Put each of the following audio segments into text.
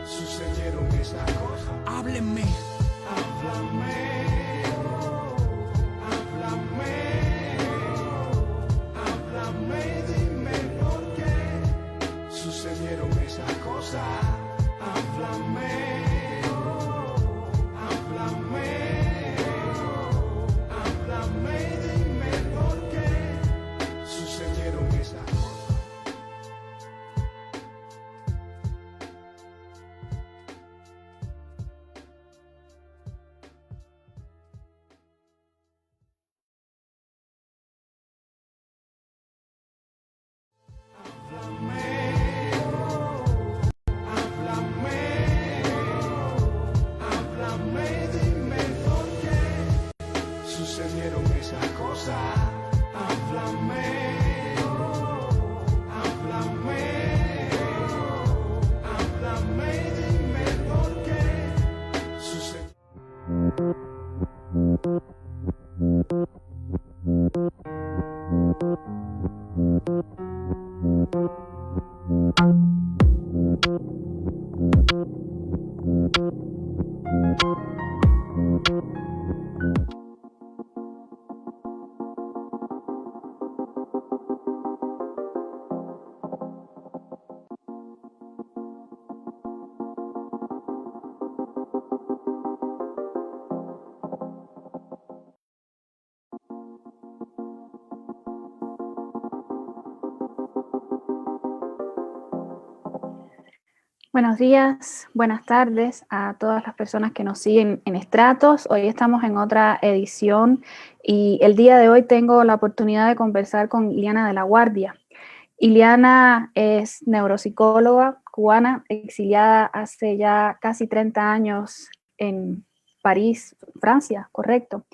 sucedieron esas cosas. Háblenme. Háblame, háblame, háblame, dime por qué sucedieron esas cosas. Háblame, háblame, háblame, dime por qué sucedieron esas cosas. Háblame, dime por qué sucedieron esas cosas. Háblame, háblame, háblame, dime por qué sucedieron. Buenos días, buenas tardes a todas las personas que nos siguen en Estratos. Hoy estamos en otra edición y el día de hoy tengo la oportunidad de conversar con Iliana de la Guardia. Iliana es neuropsicóloga cubana, exiliada hace ya casi 30 años en París, Francia, correcto.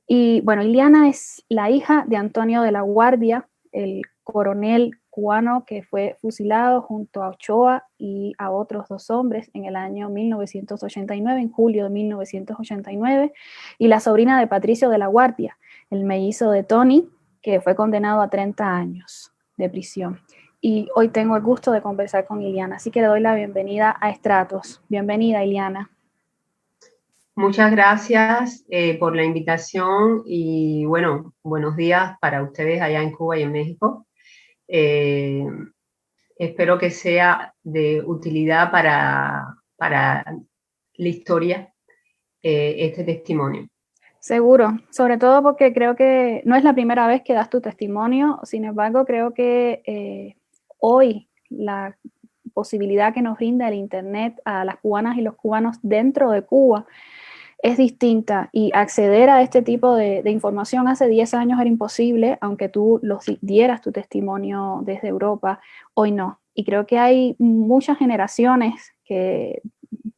Y bueno, Iliana es la hija de Antonio de la Guardia, el coronel cubano que fue fusilado junto a Ochoa y a otros 2 hombres en el año 1989, en julio de 1989, y la sobrina de Patricio de la Guardia, el mellizo de Tony, que fue condenado a 30 años de prisión. Y hoy tengo el gusto de conversar con Iliana, así que le doy la bienvenida a Estratos. Bienvenida, Iliana. Muchas gracias por la invitación y bueno, buenos días para ustedes allá en Cuba y en México. Espero que sea de utilidad para la historia este testimonio. Seguro, sobre todo porque creo que no es la primera vez que das tu testimonio, sin embargo creo que hoy la posibilidad que nos brinda el Internet a las cubanas y los cubanos dentro de Cuba es distinta y acceder a este tipo de información hace 10 años era imposible, aunque tú dieras tu testimonio desde Europa, hoy no. Y creo que hay muchas generaciones que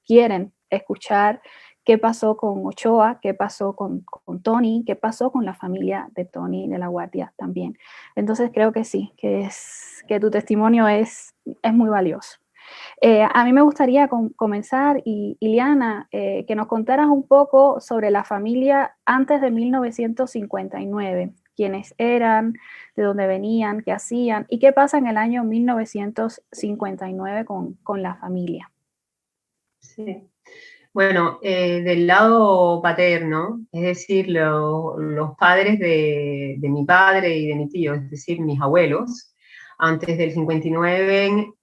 quieren escuchar qué pasó con Ochoa, qué pasó con Tony, qué pasó con la familia de Tony de la Guardia también. Entonces creo que sí, que tu testimonio es muy valioso. A mí me gustaría comenzar, Iliana, que nos contaras un poco sobre la familia antes de 1959, quiénes eran, de dónde venían, qué hacían y qué pasa en el año 1959 con la familia. Sí. Bueno, del lado paterno, es decir, los padres de mi padre y de mi tío, es decir, mis abuelos, antes del 59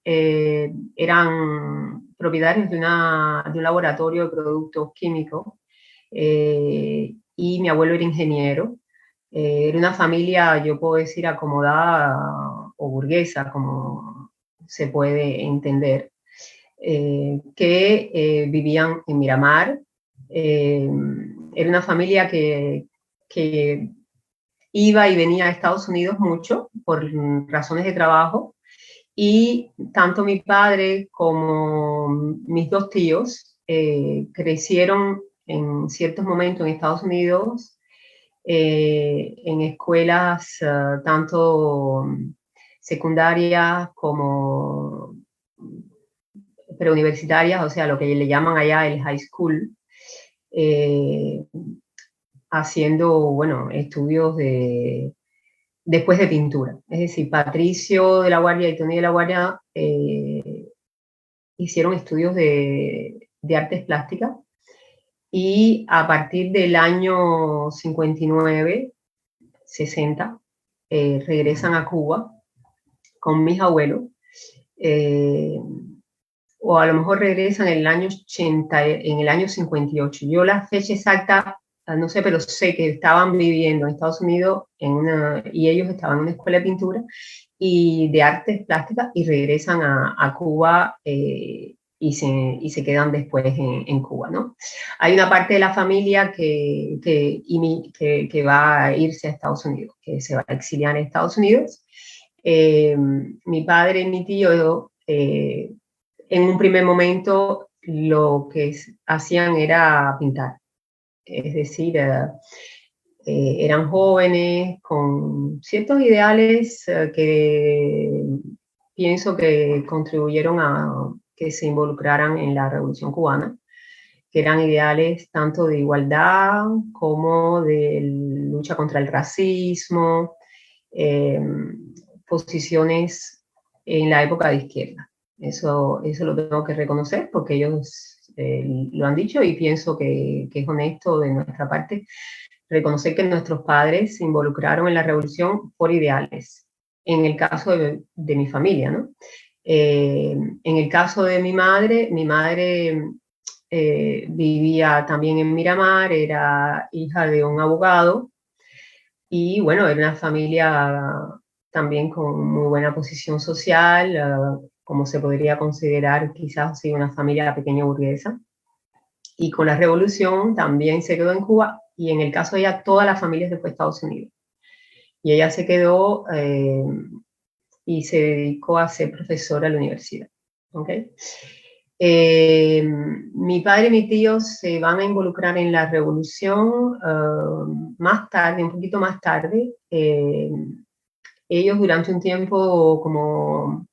eran propietarios de un laboratorio de productos químicos y mi abuelo era ingeniero. Era una familia, yo puedo decir, acomodada o burguesa, como se puede entender. Que vivían en Miramar. Era una familia que iba y venía a Estados Unidos mucho por razones de trabajo y tanto mi padre como mis 2 tíos crecieron en ciertos momentos en Estados Unidos en escuelas tanto secundarias como preuniversitarias, o sea, lo que le llaman allá el high school, haciendo, bueno, estudios después de pintura. Es decir, Patricio de la Guardia y Tony de la Guardia hicieron estudios de artes plásticas y a partir del año 59, 60, regresan a Cuba con mis abuelos, o a lo mejor regresan en el año 80, en el año 58. Yo la fecha exacta no sé, pero sé que estaban viviendo en Estados Unidos y ellos estaban en una escuela de pintura y de artes plásticas y regresan a Cuba y se quedan después en Cuba, ¿no? Hay una parte de la familia que va a irse a Estados Unidos, que se va a exiliar en Estados Unidos. Mi padre y mi tío, en un primer momento, lo que hacían era pintar. Es decir, eran jóvenes con ciertos ideales que pienso que contribuyeron a que se involucraran en la Revolución Cubana, que eran ideales tanto de igualdad como de lucha contra el racismo, posiciones en la época de izquierda. Eso lo tengo que reconocer porque ellos lo han dicho y pienso que es honesto de nuestra parte reconocer que nuestros padres se involucraron en la revolución por ideales. En el caso de mi familia, ¿no? En el caso de mi madre vivía también en Miramar, era hija de un abogado y bueno, era una familia también con muy buena posición social, como se podría considerar quizás sí, una familia pequeña burguesa. Y con la revolución también se quedó en Cuba y en el caso de ella toda la familia se fue a Estados Unidos. Y ella se quedó y se dedicó a ser profesora en la universidad. ¿Okay? Mi padre y mi tío se van a involucrar en la revolución más tarde, un poquito más tarde. Ellos durante un tiempo, como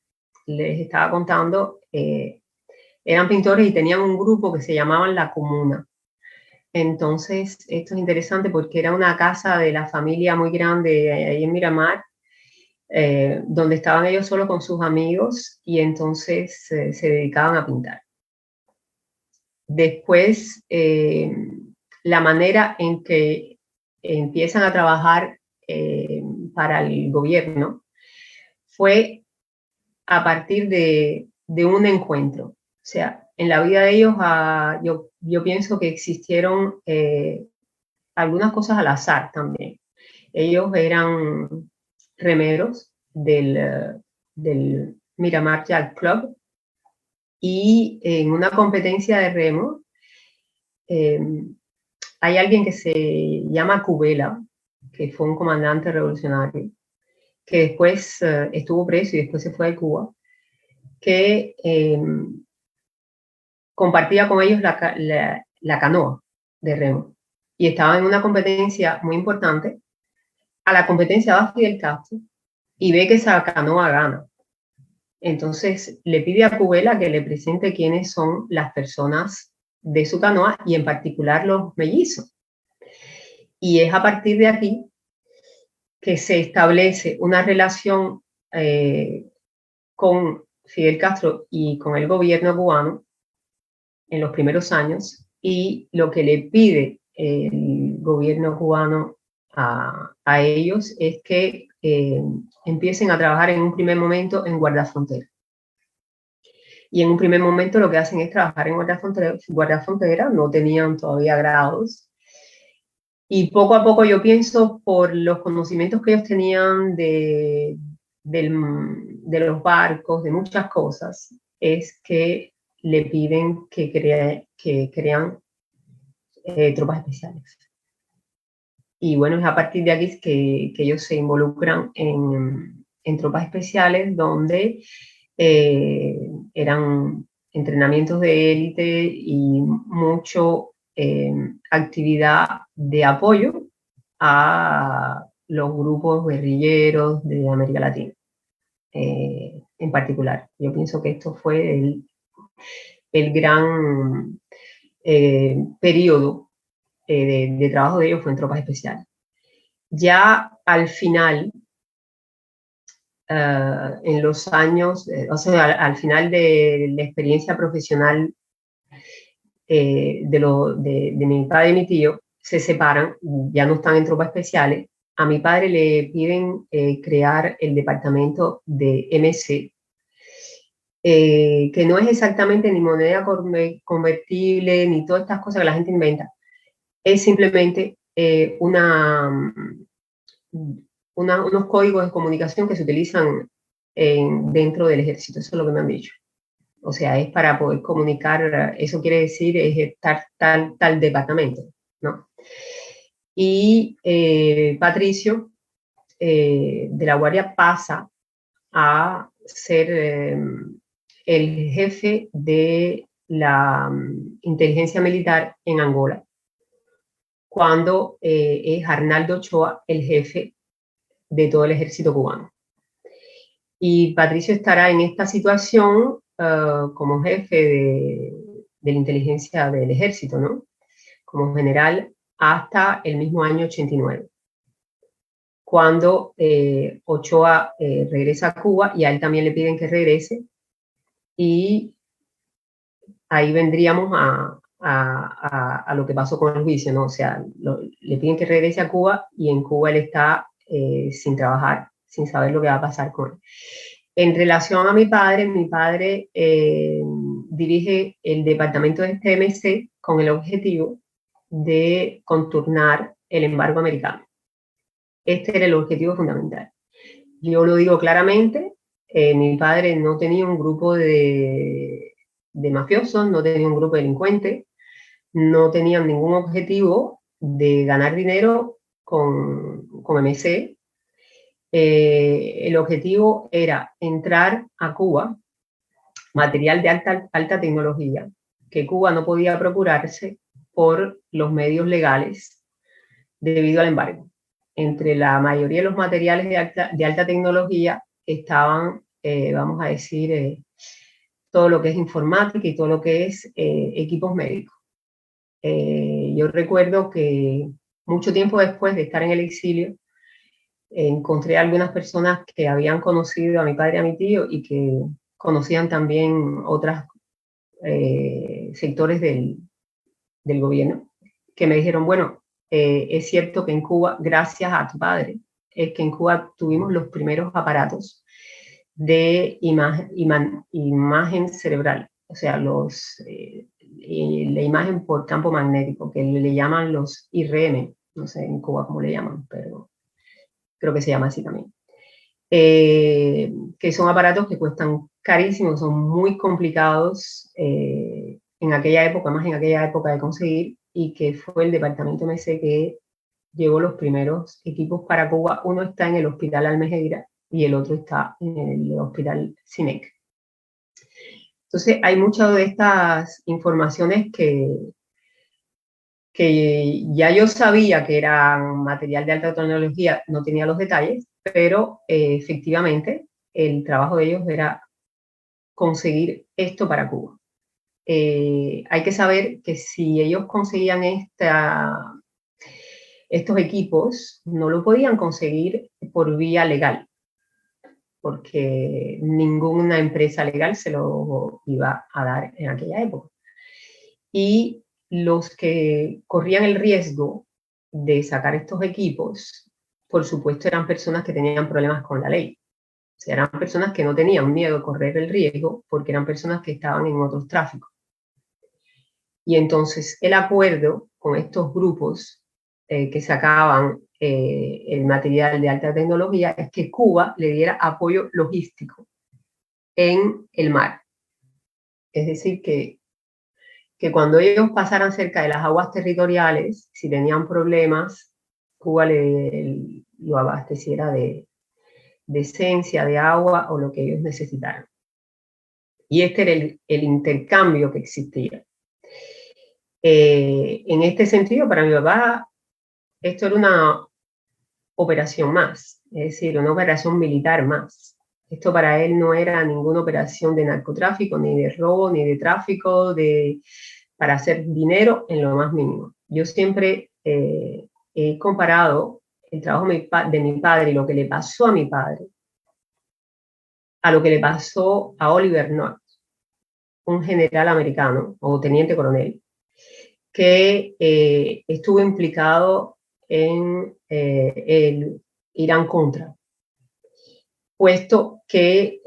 les estaba contando, eran pintores y tenían un grupo que se llamaban La Comuna. Entonces, esto es interesante porque era una casa de la familia muy grande ahí en Miramar, donde estaban ellos solo con sus amigos y entonces se dedicaban a pintar. Después, la manera en que empiezan a trabajar para el gobierno fue a partir de un encuentro. O sea, en la vida de ellos, yo pienso que existieron algunas cosas al azar también. Ellos eran remeros del Miramar Yacht Club y en una competencia de remo hay alguien que se llama Cubela, que fue un comandante revolucionario, que después estuvo preso y después se fue a Cuba, que compartía con ellos la canoa de remo. Y estaba en una competencia muy importante. A la competencia va Fidel Castro y ve que esa canoa gana. Entonces le pide a Cubela que le presente quiénes son las personas de su canoa y en particular los mellizos. Y es a partir de aquí que se establece una relación con Fidel Castro y con el gobierno cubano en los primeros años, y lo que le pide el gobierno cubano a ellos es que empiecen a trabajar en un primer momento en guardafrontera. Y en un primer momento lo que hacen es trabajar en guardafrontera, no tenían todavía grados. Y poco a poco yo pienso, por los conocimientos que ellos tenían de los barcos, de muchas cosas, es que le piden que crean tropas especiales. Y bueno, es a partir de aquí que ellos se involucran en tropas especiales donde eran entrenamientos de élite y mucho actividad de apoyo a los grupos guerrilleros de América Latina en particular. Yo pienso que esto fue el gran periodo de trabajo de ellos, fue en tropas especiales. Ya al final, en los años, o sea, al final de la experiencia profesional de mi padre y mi tío, se separan, ya no están en tropas especiales. A mi padre le piden crear el departamento de MC, que no es exactamente ni moneda convertible, ni todas estas cosas que la gente inventa. Es simplemente unos códigos de comunicación que se utilizan dentro del ejército. Eso es lo que me han dicho. O sea, es para poder comunicar, eso quiere decir estar tal departamento, ¿no? Y Patricio de la Guardia pasa a ser el jefe de la inteligencia militar en Angola, cuando es Arnaldo Ochoa el jefe de todo el ejército cubano. Y Patricio estará en esta situación como jefe de la inteligencia del ejército, ¿no? Como general hasta el mismo año 89, cuando Ochoa regresa a Cuba y a él también le piden que regrese, y ahí vendríamos a lo que pasó con el juicio, ¿no? O sea, le piden que regrese a Cuba y en Cuba él está sin trabajar, sin saber lo que va a pasar con él. En relación a mi padre dirige el departamento de TMC con el objetivo de contornar el embargo americano. Este era el objetivo fundamental. Yo lo digo claramente, mi padre no tenía un grupo de mafiosos, no tenía un grupo de delincuentes, no tenían ningún objetivo de ganar dinero con MC. El objetivo era entrar a Cuba material de alta tecnología que Cuba no podía procurarse por los medios legales debido al embargo. Entre la mayoría de los materiales de alta tecnología estaban, vamos a decir, todo lo que es informática y todo lo que es equipos médicos. Yo recuerdo que mucho tiempo después de estar en el exilio, encontré algunas personas que habían conocido a mi padre y a mi tío y que conocían también otros sectores del gobierno, que me dijeron, bueno, es cierto que en Cuba, gracias a tu padre, es que en Cuba tuvimos los primeros aparatos de imagen cerebral, o sea, la imagen por campo magnético, que le llaman los IRM, no sé en Cuba cómo le llaman, pero creo que se llama así también. Que son aparatos que cuestan carísimos, son muy complicados en aquella época, más en aquella época de conseguir, y que fue el departamento MC que llevó los primeros equipos para Cuba. Uno está en el Hospital Almejeira y el otro está en el Hospital CIMEC. Entonces, hay muchas de estas informaciones que ya yo sabía que eran material de alta tecnología, no tenía los detalles, pero efectivamente el trabajo de ellos era conseguir esto para Cuba. Hay que saber que si ellos conseguían estos equipos, no lo podían conseguir por vía legal, porque ninguna empresa legal se lo iba a dar en aquella época. Y los que corrían el riesgo de sacar estos equipos, por supuesto, eran personas que tenían problemas con la ley. O sea, eran personas que no tenían miedo de correr el riesgo porque eran personas que estaban en otros tráficos. Y entonces el acuerdo con estos grupos que sacaban el material de alta tecnología es que Cuba le diera apoyo logístico en el mar. Es decir, que cuando ellos pasaran cerca de las aguas territoriales, si tenían problemas, Cuba lo abasteciera de esencia, de agua o lo que ellos necesitaran. Y este era el intercambio que existía. En este sentido, para mi papá, esto era una operación más, es decir, una operación militar más. Esto para él no era ninguna operación de narcotráfico, ni de robo, ni de tráfico, para hacer dinero en lo más mínimo. Yo siempre he comparado el trabajo de mi padre y lo que le pasó a mi padre a lo que le pasó a Oliver North, un general americano o teniente coronel, que estuvo implicado en el Irán Contra, puesto que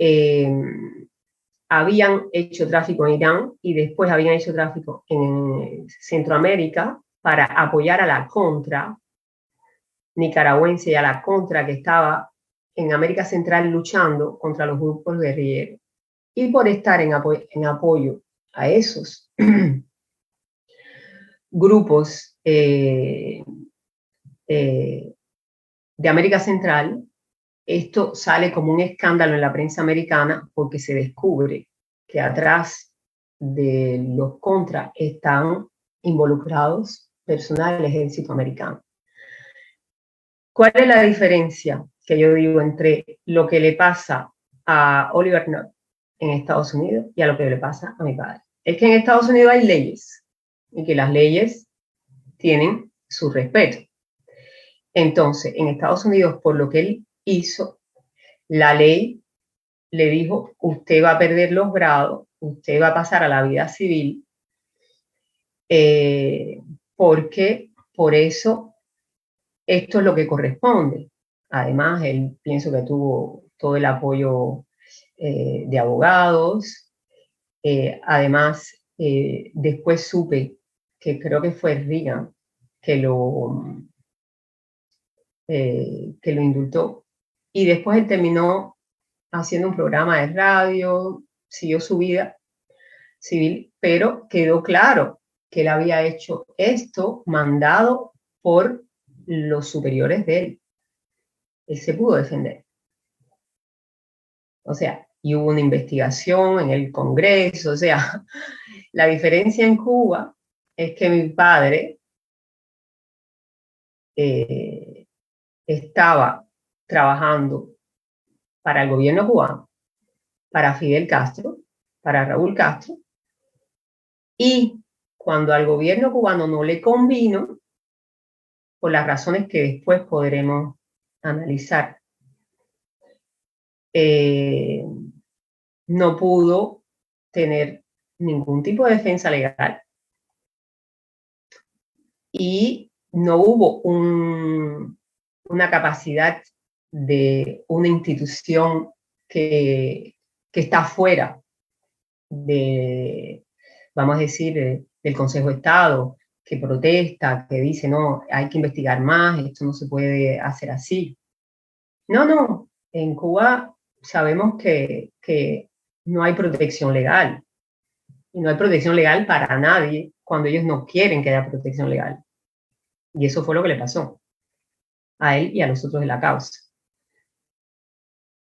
habían hecho tráfico en Irán y después habían hecho tráfico en Centroamérica para apoyar a la Contra nicaragüense y a la Contra que estaba en América Central luchando contra los grupos guerrilleros. Y por estar en apoyo a esos grupos de América Central, esto sale como un escándalo en la prensa americana porque se descubre que atrás de los contras están involucrados personal del ejército americano. ¿Cuál es la diferencia que yo digo entre lo que le pasa a Oliver North en Estados Unidos y a lo que le pasa a mi padre? Es que en Estados Unidos hay leyes y que las leyes tienen su respeto. Entonces, en Estados Unidos, por lo que él hizo, la ley le dijo, usted va a perder los grados, usted va a pasar a la vida civil, porque por eso esto es lo que corresponde. Además, él pienso que tuvo todo el apoyo de abogados. Además, después supe que creo que fue Reagan que lo indultó. Y después él terminó haciendo un programa de radio, siguió su vida civil, pero quedó claro que él había hecho esto mandado por los superiores de él. Él se pudo defender. O sea, y hubo una investigación en el Congreso. O sea, la diferencia en Cuba es que mi padre estaba trabajando para el gobierno cubano, para Fidel Castro, para Raúl Castro, y cuando al gobierno cubano no le convino, por las razones que después podremos analizar, no pudo tener ningún tipo de defensa legal y no hubo una capacidad de una institución que está fuera de, vamos a decir, del Consejo de Estado, que protesta, que dice, no, hay que investigar más, esto no se puede hacer así. No, en Cuba sabemos que no hay protección legal. Y no hay protección legal para nadie cuando ellos no quieren que haya protección legal. Y eso fue lo que le pasó a él y a los otros de la causa.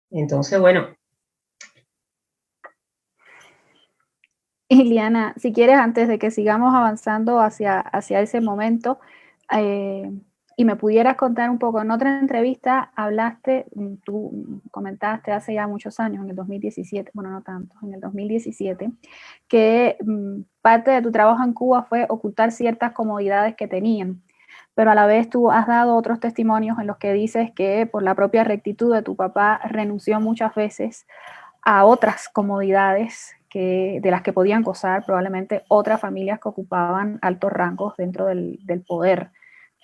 Entonces, bueno. Iliana, si quieres, antes de que sigamos avanzando hacia ese momento, y me pudieras contar un poco, en otra entrevista hablaste, tú comentaste hace ya muchos años, en el 2017, bueno, no tanto, en el 2017, que parte de tu trabajo en Cuba fue ocultar ciertas comodidades que tenían, pero a la vez tú has dado otros testimonios en los que dices que por la propia rectitud de tu papá renunció muchas veces a otras comodidades de las que podían gozar probablemente otras familias que ocupaban altos rangos dentro del poder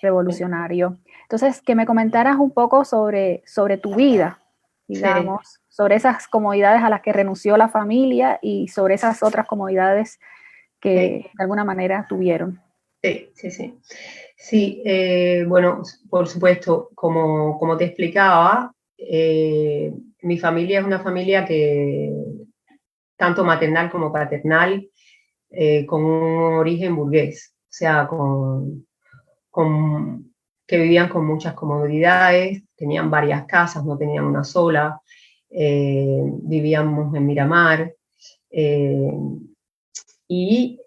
revolucionario. Entonces, que me comentaras un poco sobre tu vida, digamos, sí, sobre esas comodidades a las que renunció la familia y sobre esas otras comodidades que sí, de alguna manera tuvieron. Sí. Sí, bueno, por supuesto, como te explicaba, mi familia es una familia que, tanto maternal como paternal, con un origen burgués, o sea, que vivían con muchas comodidades, tenían varias casas, no tenían una sola, vivíamos en Miramar, y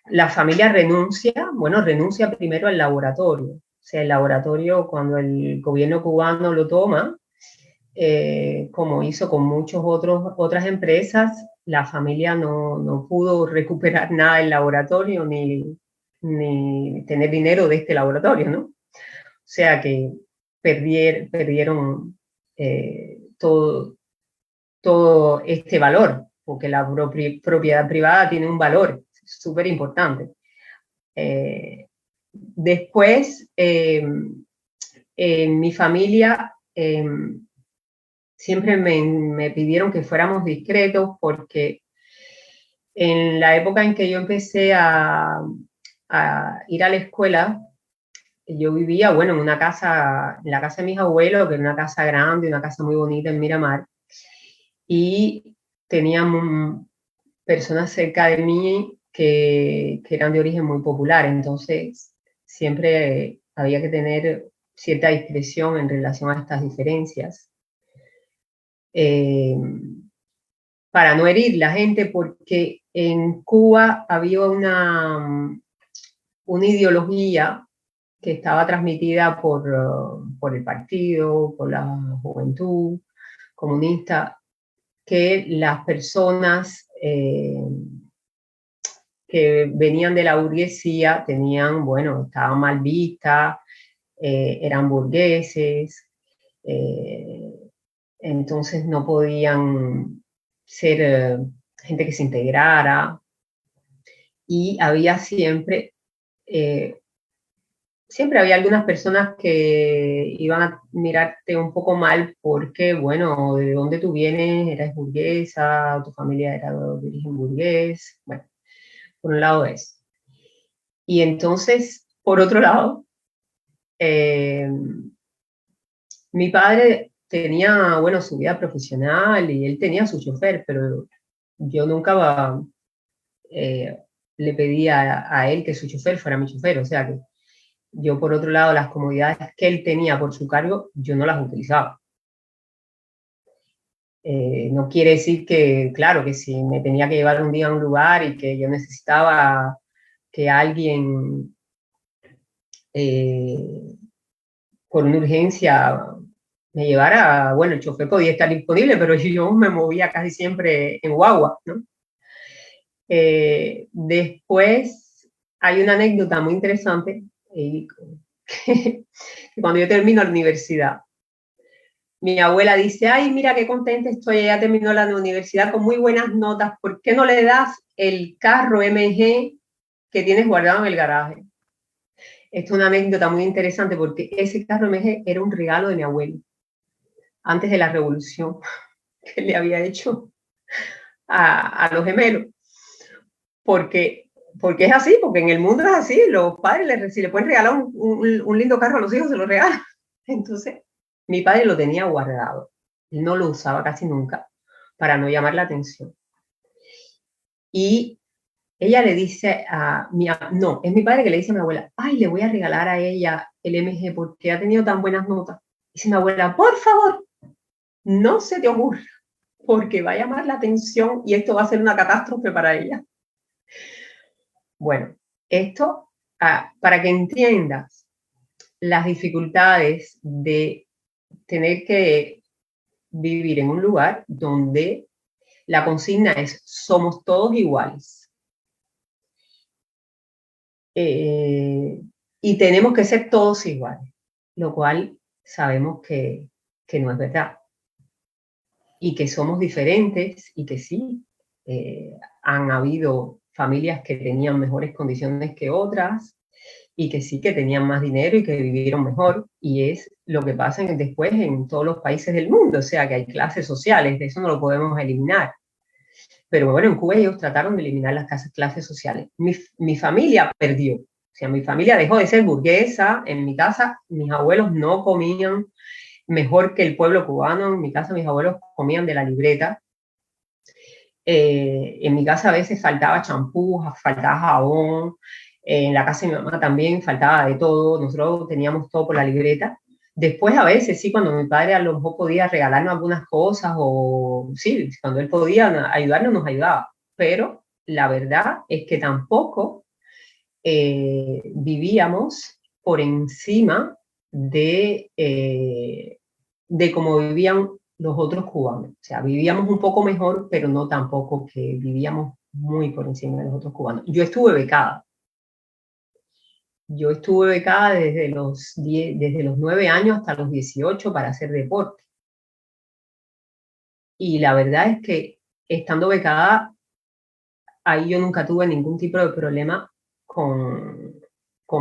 la familia renuncia primero al laboratorio. O sea, el laboratorio, cuando el gobierno cubano lo toma, como hizo con otras empresas, la familia no pudo recuperar nada del laboratorio ni tener dinero de este laboratorio, ¿no? O sea que perdieron todo, todo este valor, porque la propiedad privada tiene un valor súper importante. Después, en mi familia siempre me pidieron que fuéramos discretos porque en la época en que yo empecé a ir a la escuela, yo vivía, bueno, en una casa, en la casa de mis abuelos, que era una casa grande, una casa muy bonita en Miramar, y teníamos personas cerca de mí que eran de origen muy popular, entonces siempre había que tener cierta discreción en relación a estas diferencias, para no herir la gente, porque en Cuba había una ideología que estaba transmitida por el partido, por la juventud comunista, que las personas que venían de la burguesía tenían, bueno, estaban mal vistas, eran burgueses, entonces no podían ser gente que se integrara, y había siempre había algunas personas que iban a mirarte un poco mal porque, bueno, de dónde tú vienes, eres burguesa, tu familia era de origen burgués, bueno, por un lado eso. Y entonces, por otro lado, mi padre tenía, bueno, su vida profesional y él tenía su chofer, pero yo nunca le pedí a él que su chofer fuera mi chofer, o sea que yo, por otro lado, las comodidades que él tenía por su cargo, yo no las utilizaba. No quiere decir que, claro, que si me tenía que llevar un día a un lugar y que yo necesitaba que alguien por una urgencia me llevara, bueno, el chofer podía estar disponible, pero yo me movía casi siempre en guagua, ¿no? Después hay una anécdota muy interesante, que cuando yo termino la universidad, mi abuela dice, ay, mira qué contenta estoy, ella terminó la universidad con muy buenas notas, ¿por qué no le das el carro MG que tienes guardado en el garaje? Esto es una anécdota muy interesante porque ese carro MG era un regalo de mi abuelo, antes de la revolución que le había hecho a los gemelos. Porque es así, porque en el mundo es así, los padres, si le pueden regalar un lindo carro a los hijos, se lo regalan. Entonces, mi padre lo tenía guardado, él no lo usaba casi nunca para no llamar la atención. Y ella le dice no, es mi padre que le dice a mi abuela, ay, le voy a regalar a ella el MG porque ha tenido tan buenas notas. Dice mi abuela, por favor, no se te ocurra, porque va a llamar la atención y esto va a ser una catástrofe para ella. Bueno, esto, para que entiendas las dificultades de tener que vivir en un lugar donde la consigna es somos todos iguales. Y tenemos que ser todos iguales, lo cual sabemos que no es verdad. Y que somos diferentes y que sí, han habido familias que tenían mejores condiciones que otras y que sí que tenían más dinero y que vivieron mejor, y es lo que pasa después en todos los países del mundo, o sea que hay clases sociales, de eso no lo podemos eliminar. Pero bueno, en Cuba ellos trataron de eliminar las clases sociales. Mi familia perdió, o sea, mi familia dejó de ser burguesa. En mi casa mis abuelos no comían mejor que el pueblo cubano, en mi casa mis abuelos comían de la libreta. En mi casa a veces faltaba champú, faltaba jabón, en la casa de mi mamá también faltaba de todo, nosotros teníamos todo por la libreta. Después a veces sí, cuando mi padre a lo mejor podía regalarnos algunas cosas, o sí, cuando él podía ayudarnos, nos ayudaba. Pero la verdad es que tampoco vivíamos por encima de cómo vivían los otros cubanos. O sea, vivíamos un poco mejor, pero no tampoco que vivíamos muy por encima de los otros cubanos. Yo estuve becada. Yo estuve becada desde los 9 años hasta los 18 para hacer deporte. Y la verdad es que estando becada, ahí yo nunca tuve ningún tipo de problema con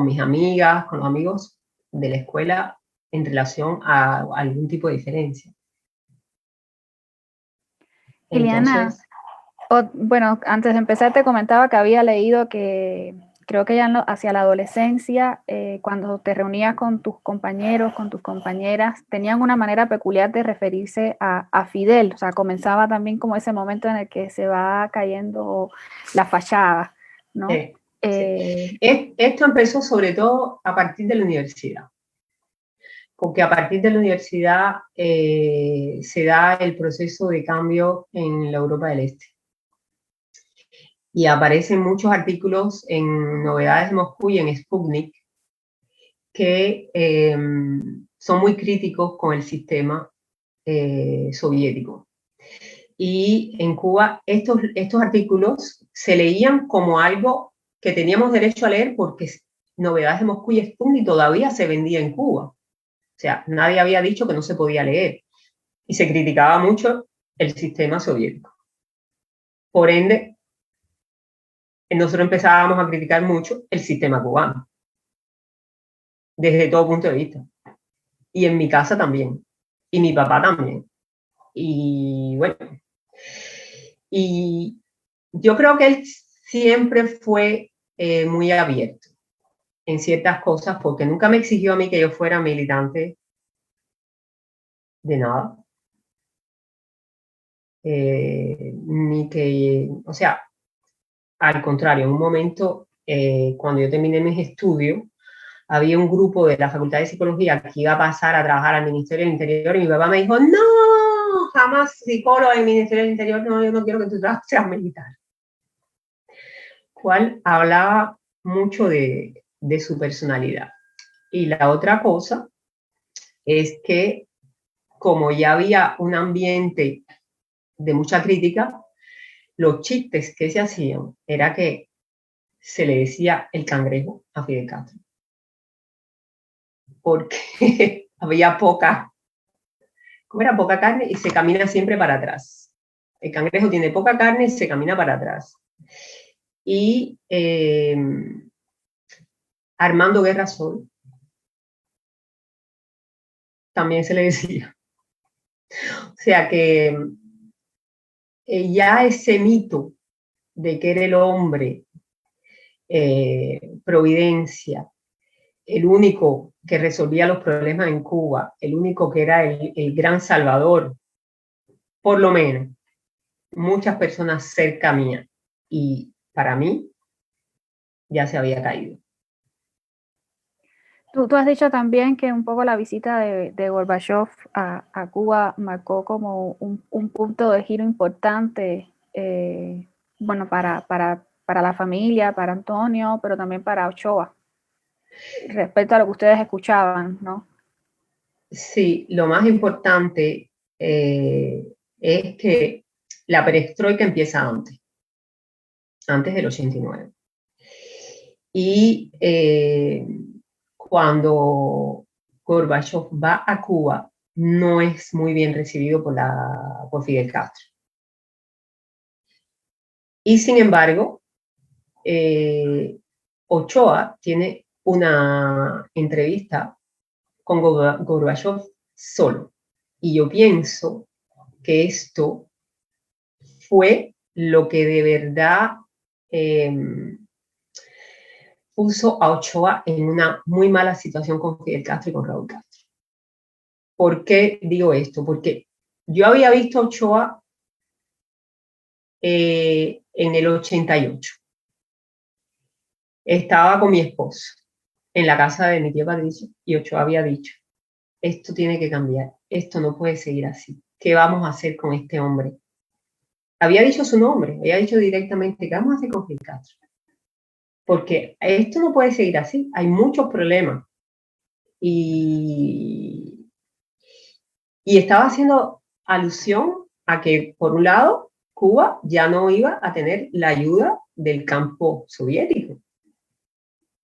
mis amigas, con los amigos de la escuela en relación a algún tipo de diferencia. Iliana, Entonces, bueno, antes de empezar te comentaba que había leído que creo que ya hacia la adolescencia, cuando te reunías con tus compañeros, con tus compañeras, tenían una manera peculiar de referirse a Fidel. O sea, comenzaba también como ese momento en el que se va cayendo la fachada, ¿no? sí. Esto empezó sobre todo a partir de la universidad, porque a partir de la universidad se da el proceso de cambio en la Europa del Este. Y aparecen muchos artículos en Novedades de Moscú y en Sputnik que son muy críticos con el sistema soviético. Y en Cuba estos artículos se leían como algo que teníamos derecho a leer porque Novedades de Moscú y Sputnik todavía se vendía en Cuba. O sea, nadie había dicho que no se podía leer. Y se criticaba mucho el sistema soviético. Por ende, nosotros empezábamos a criticar mucho el sistema cubano, desde todo punto de vista. Y en mi casa también. Y mi papá también. Y bueno, y yo creo que él siempre fue muy abierto en ciertas cosas porque nunca me exigió a mí que yo fuera militante de nada. Ni que, o sea, al contrario, en un momento, cuando yo terminé mis estudios, había un grupo de la Facultad de Psicología que iba a pasar a trabajar al Ministerio del Interior y mi papá me dijo, no, jamás psicólogo en el Ministerio del Interior, no, yo no quiero que tú seas militar. Cual hablaba mucho de su personalidad. Y la otra cosa es que como ya había un ambiente de mucha crítica, los chistes que se hacían era que se le decía el cangrejo a Fidel Castro. Porque había poca carne y se camina siempre para atrás. El cangrejo tiene poca carne y se camina para atrás. Y Armando Guerra Sol también se le decía. O sea que ya ese mito de que era el hombre, providencia, el único que resolvía los problemas en Cuba, el único que era el gran salvador, por lo menos muchas personas cerca mía y para mí ya se había caído. Tú has dicho también que un poco la visita de Gorbachev a Cuba marcó como un punto de giro importante, bueno, para la familia, para Antonio, pero también para Ochoa, respecto a lo que ustedes escuchaban, ¿no? Sí, lo más importante es que la perestroika empieza antes del 89. Y cuando Gorbachev va a Cuba, no es muy bien recibido por Fidel Castro. Y sin embargo, Ochoa tiene una entrevista con Gorbachev solo. Y yo pienso que esto fue lo que de verdad puso a Ochoa en una muy mala situación con Fidel Castro y con Raúl Castro. ¿Por qué digo esto? Porque yo había visto a Ochoa en el 88. Estaba con mi esposo en la casa de mi tía Patricia y Ochoa había dicho, esto tiene que cambiar, esto no puede seguir así. ¿Qué vamos a hacer con este hombre? Había dicho su nombre, había dicho directamente, ¿qué vamos a hacer con Fidel Castro? Porque esto no puede seguir así, hay muchos problemas. Y estaba haciendo alusión a que, por un lado, Cuba ya no iba a tener la ayuda del campo soviético.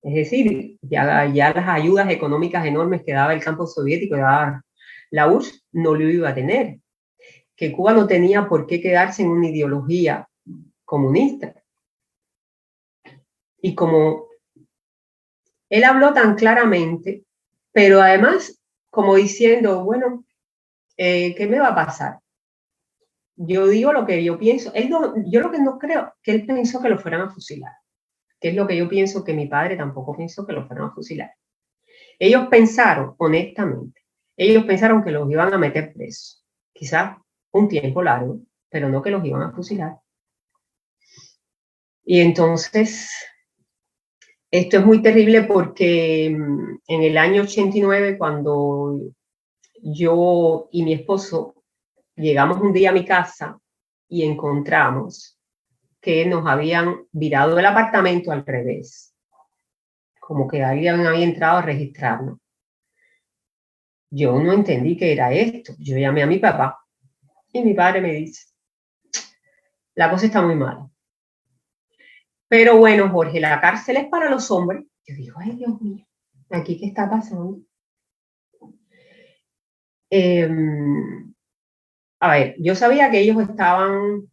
Es decir, ya las ayudas económicas enormes que daba el campo soviético, daba la URSS, no lo iba a tener. que Cuba no tenía por qué quedarse en una ideología comunista. Y como él habló tan claramente, pero además como diciendo, bueno, ¿qué me va a pasar? Yo digo lo que yo pienso. Yo lo que no creo, que él pensó que lo fueran a fusilar, que es lo que yo pienso que mi padre tampoco pensó que lo fueran a fusilar. Ellos pensaron, honestamente, ellos pensaron que los iban a meter presos, quizás un tiempo largo, pero no que los iban a fusilar. Y entonces, esto es muy terrible porque en el año 89, cuando yo y mi esposo llegamos un día a mi casa y encontramos que nos habían virado el apartamento al revés, como que alguien había entrado a registrarnos. Yo no entendí qué era esto. Yo llamé a mi papá y mi padre me dice, la cosa está muy mala. Pero bueno, Jorge, la cárcel es para los hombres. Yo digo, ay, Dios mío, ¿aquí qué está pasando? A ver, yo sabía que ellos estaban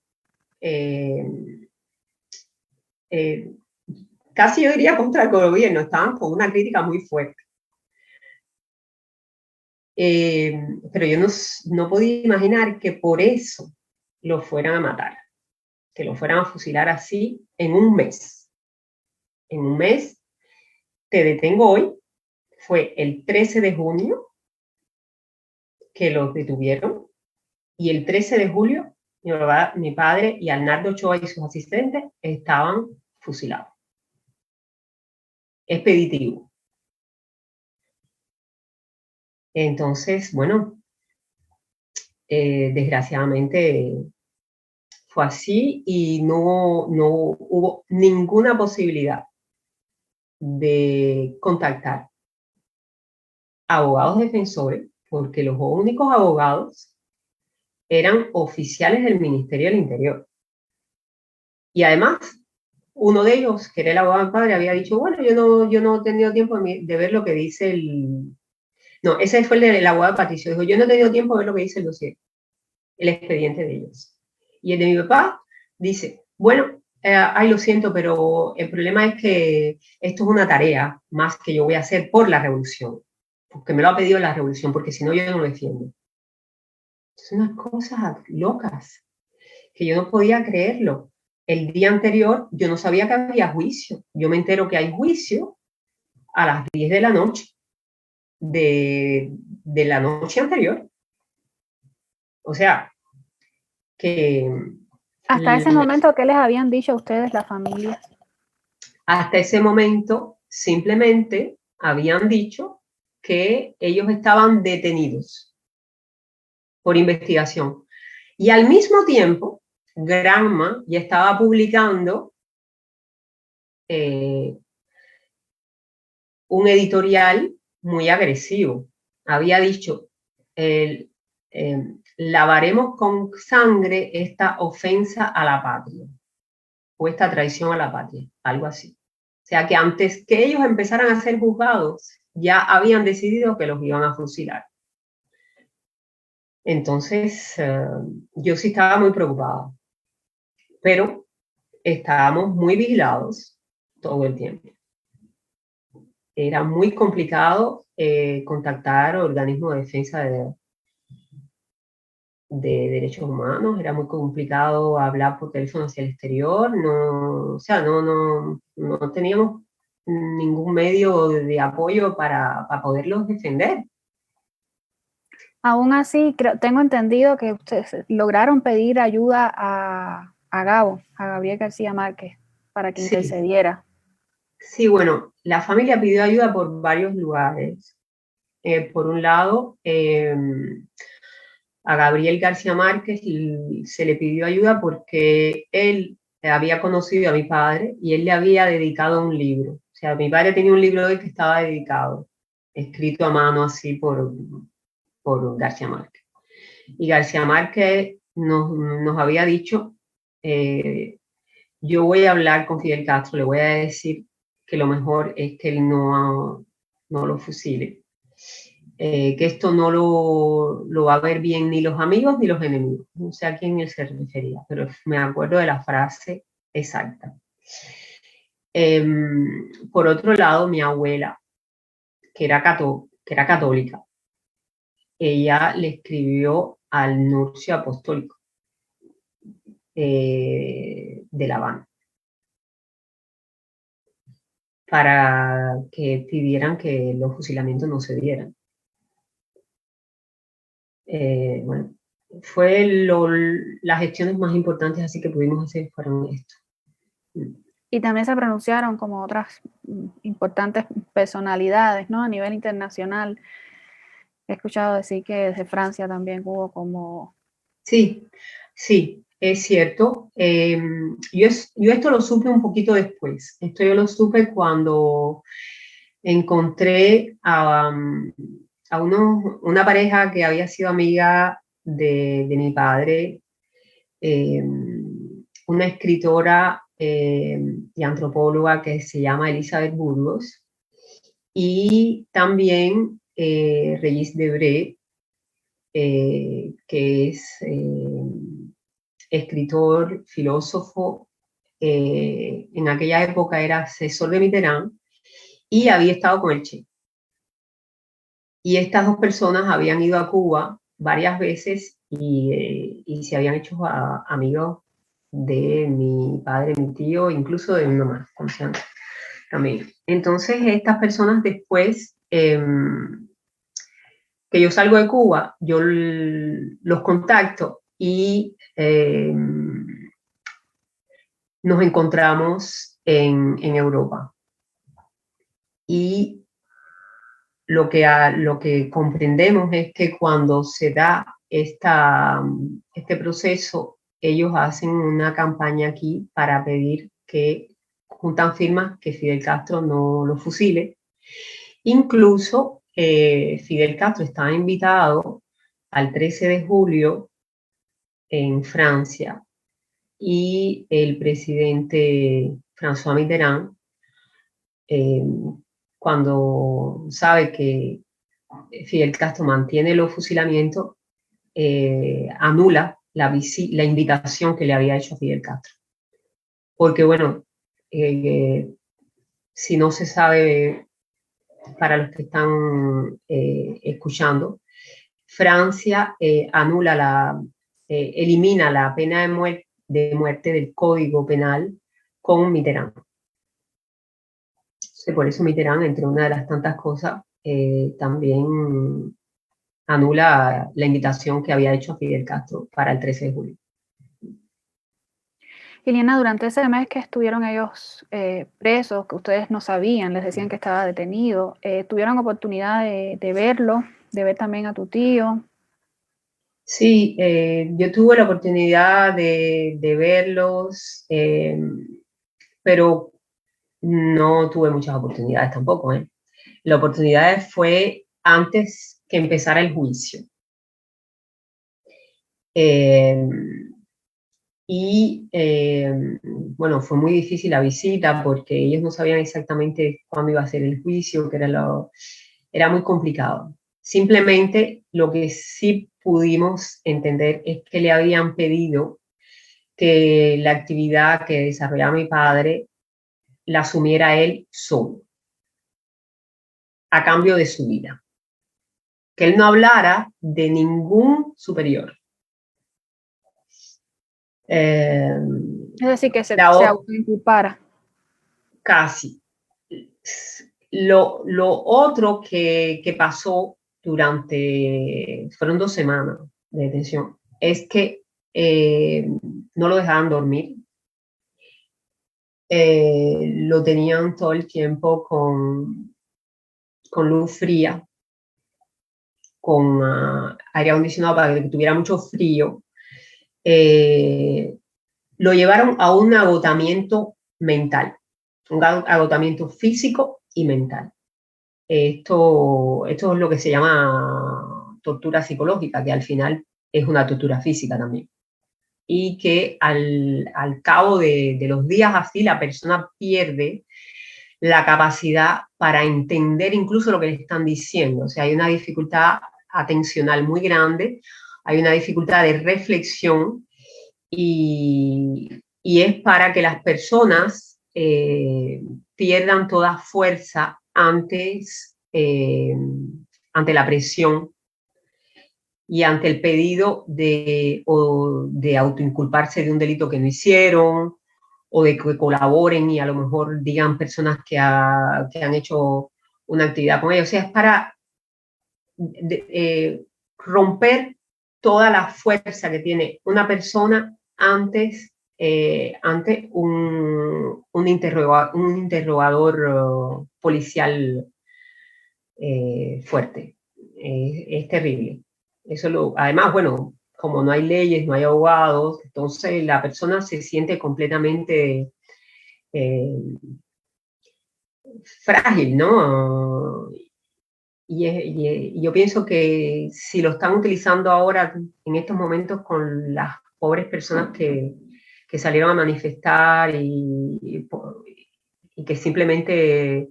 casi yo diría contra el gobierno, estaban con una crítica muy fuerte. Pero yo no podía imaginar que por eso lo fueran a matar, que lo fueran a fusilar así en un mes. En un mes, te detengo hoy, fue el 13 de junio que los detuvieron y el 13 de julio mi padre y Arnaldo Ochoa y sus asistentes estaban fusilados. Expeditivo. Entonces, bueno, desgraciadamente fue así y no hubo ninguna posibilidad de contactar abogados defensores, porque los únicos abogados eran oficiales del Ministerio del Interior. Y además, uno de ellos, que era el abogado del padre, había dicho, bueno, yo no he tenido tiempo de ver lo que dice el... No, ese fue el del abogado Patricio. Dijo, yo no he tenido tiempo de ver lo que dice el dossier, el expediente de ellos. Y el de mi papá dice, bueno, ay, lo siento, pero el problema es que esto es una tarea más que yo voy a hacer por la revolución, porque me lo ha pedido la revolución, porque si no yo no lo defiendo. Son unas cosas locas, que yo no podía creerlo. El día anterior yo no sabía que había juicio. Yo me entero que hay juicio a las 10 de la noche, de la noche anterior. O sea, que... Hasta ese momento, ¿qué les habían dicho a ustedes, la familia? Hasta ese momento, simplemente habían dicho que ellos estaban detenidos por investigación. Y al mismo tiempo, Granma ya estaba publicando un editorial muy agresivo. Había dicho, lavaremos con sangre esta ofensa a la patria o esta traición a la patria, algo así. O sea que antes que ellos empezaran a ser juzgados, ya habían decidido que los iban a fusilar. Entonces, yo sí estaba muy preocupada, pero estábamos muy vigilados todo el tiempo. Era muy complicado contactar organismos de defensa de derechos humanos, era muy complicado hablar por teléfono hacia el exterior, no, o sea, no teníamos ningún medio de apoyo para poderlos defender. Aún así, tengo entendido que ustedes lograron pedir ayuda a Gabriel García Márquez, para que intercediera. Sí, bueno, la familia pidió ayuda por varios lugares. Por un lado, a Gabriel García Márquez se le pidió ayuda porque él había conocido a mi padre y él le había dedicado un libro. O sea, mi padre tenía un libro de él que estaba dedicado, escrito a mano así por García Márquez. Y García Márquez nos había dicho, yo voy a hablar con Fidel Castro, le voy a decir que lo mejor es que él no lo fusile. que esto no lo va a ver bien ni los amigos ni los enemigos. No sé a quién él se refería, pero me acuerdo de la frase exacta. Por otro lado, mi abuela, que era católica, ella le escribió al nuncio apostólico de La Habana para que pidieran que los fusilamientos no se dieran. Bueno, las gestiones más importantes así que pudimos hacer fueron esto. Y también se pronunciaron como otras importantes personalidades, ¿no? A nivel internacional. He escuchado decir que desde Francia también hubo como... Sí, sí, es cierto. Yo esto lo supe un poquito después. Esto yo lo supe cuando encontré a una pareja que había sido amiga de mi padre, una escritora y antropóloga que se llama Elizabeth Burgos, y también Regis Debray, que es escritor, filósofo, en aquella época era asesor de Mitterrand y había estado con el Che. Y estas dos personas habían ido a Cuba varias veces y se habían hecho amigos de mi padre, mi tío, incluso de mi mamá, también. Entonces, estas personas después, que yo salgo de Cuba, yo los contacto y nos encontramos en Europa. Y lo que comprendemos es que cuando se da este proceso, ellos hacen una campaña aquí para pedir que juntan firmas que Fidel Castro no lo fusile. Incluso Fidel Castro estaba invitado al 13 de julio en Francia y el presidente François Mitterrand, cuando sabe que Fidel Castro mantiene los fusilamientos, anula la invitación que le había hecho a Fidel Castro. Porque, bueno, si no se sabe, para los que están escuchando, Francia elimina la pena de muerte del Código Penal con Mitterrand. Por eso Mitterrand, entre una de las tantas cosas, también anula la invitación que había hecho a Fidel Castro para el 13 de julio. Iliana, durante ese mes que estuvieron ellos presos, que ustedes no sabían, les decían que estaba detenido, ¿tuvieron oportunidad de verlo, de ver también a tu tío? Sí, yo tuve la oportunidad de verlos, pero no tuve muchas oportunidades tampoco. La oportunidad fue antes que empezara el juicio. Bueno, fue muy difícil la visita porque ellos no sabían exactamente cuándo iba a ser el juicio, que era muy complicado. Simplemente lo que sí pudimos entender es que le habían pedido que la actividad que desarrollaba mi padre la asumiera él solo, a cambio de su vida. Que él no hablara de ningún superior. Es decir, que se autoinculpara. Casi. Lo otro que pasó fueron 2 semanas de detención, es que no lo dejaban dormir. Lo tenían todo el tiempo con luz fría, con aire acondicionado para que tuviera mucho frío. Lo llevaron a un agotamiento mental, un agotamiento físico y mental. Esto es lo que se llama tortura psicológica, que al final es una tortura física también. Y que al cabo de los días así, la persona pierde la capacidad para entender incluso lo que le están diciendo. O sea, hay una dificultad atencional muy grande, hay una dificultad de reflexión y es para que las personas pierdan toda fuerza ante la presión y ante el pedido de autoinculparse de un delito que no hicieron, o de que colaboren y a lo mejor digan personas que han hecho una actividad con ellos. O sea, es para romper toda la fuerza que tiene una persona ante un interrogador policial fuerte. Es terrible. Además, bueno, como no hay leyes, no hay abogados, entonces la persona se siente completamente frágil, ¿no? Y yo pienso que si lo están utilizando ahora, en estos momentos, con las pobres personas que salieron a manifestar y que simplemente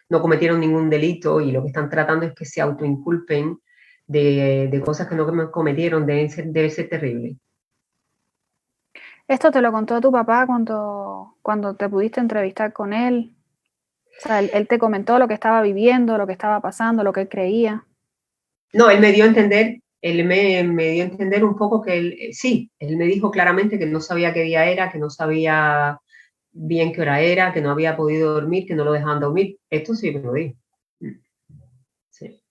no cometieron ningún delito y lo que están tratando es que se autoinculpen de cosas que no cometieron, debe ser terrible. ¿Esto te lo contó tu papá cuando te pudiste entrevistar con él? O sea, él te comentó lo que estaba viviendo, lo que estaba pasando, lo que él creía. No, él me dio a entender, me dio a entender un poco que él me dijo claramente que no sabía qué día era, que no sabía bien qué hora era, que no había podido dormir, que no lo dejaban dormir. Esto sí me lo dijo. Sí,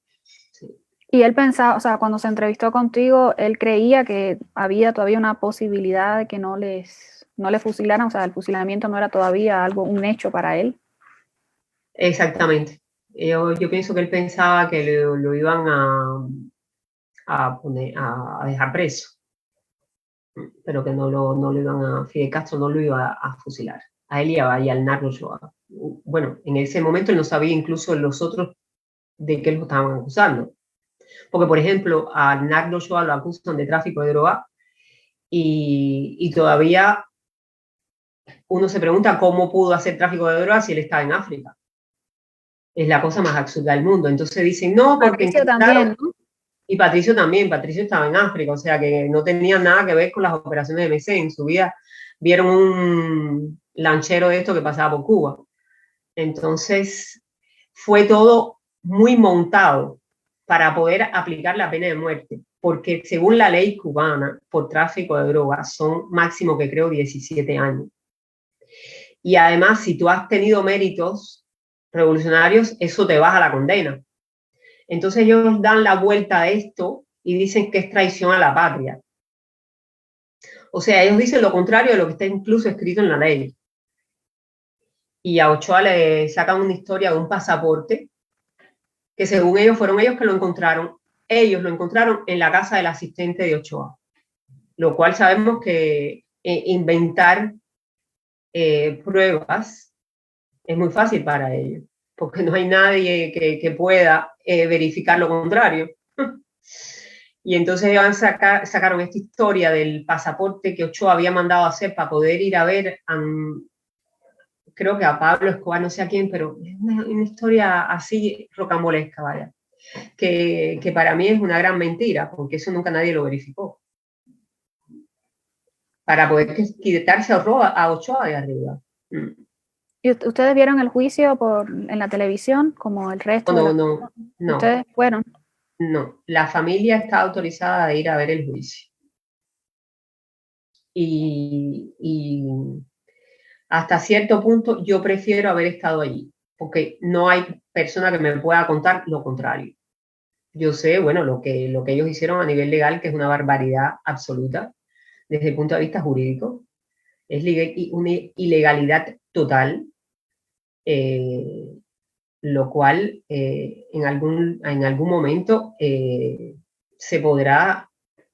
sí. Y él pensaba, o sea, cuando se entrevistó contigo, él creía que había todavía una posibilidad de que no les fusilaran, o sea, el fusilamiento no era todavía un hecho para él. Exactamente. Yo pienso que él pensaba que lo iban a dejar preso, pero que no lo iban Fidel Castro no lo iba a fusilar. A él y al Nardo Joa. Bueno, en ese momento él no sabía incluso los otros de qué lo estaban acusando. Porque, por ejemplo, a Nardo Joa lo acusan de tráfico de droga y todavía uno se pregunta cómo pudo hacer tráfico de droga si él estaba en África. Es la cosa más absurda del mundo. Entonces dicen, no, porque Patricio también, ¿no? Y Patricio también, Patricio estaba en África, o sea que no tenía nada que ver con las operaciones de MC. En su vida vieron un lanchero de esto que pasaba por Cuba. Entonces fue todo muy montado para poder aplicar la pena de muerte, porque según la ley cubana, por tráfico de drogas, son máximo que creo 17 años. Y además, si tú has tenido méritos revolucionarios, eso te baja la condena. Entonces ellos dan la vuelta a esto y dicen que es traición a la patria. O sea, ellos dicen lo contrario de lo que está incluso escrito en la ley. Y a Ochoa le sacan una historia de un pasaporte que según ellos fueron ellos que lo encontraron. Ellos lo encontraron en la casa del asistente de Ochoa. Lo cual sabemos que inventar pruebas es muy fácil para ellos, porque no hay nadie que pueda verificar lo contrario. Y entonces ellos sacaron esta historia del pasaporte que Ochoa había mandado a hacer para poder ir a ver, creo que a Pablo Escobar, no sé a quién, pero es una historia así rocambolesca, vaya, que para mí es una gran mentira, porque eso nunca nadie lo verificó. Para poder quitarse a Ochoa de arriba. ¿Y ustedes vieron el juicio en la televisión, como el resto? No. ¿Ustedes fueron? No, la familia está autorizada a ir a ver el juicio. Y hasta cierto punto yo prefiero haber estado allí, porque no hay persona que me pueda contar lo contrario. Yo sé, bueno, lo que ellos hicieron a nivel legal, que es una barbaridad absoluta desde el punto de vista jurídico, es una ilegalidad total, lo cual en algún momento se podrá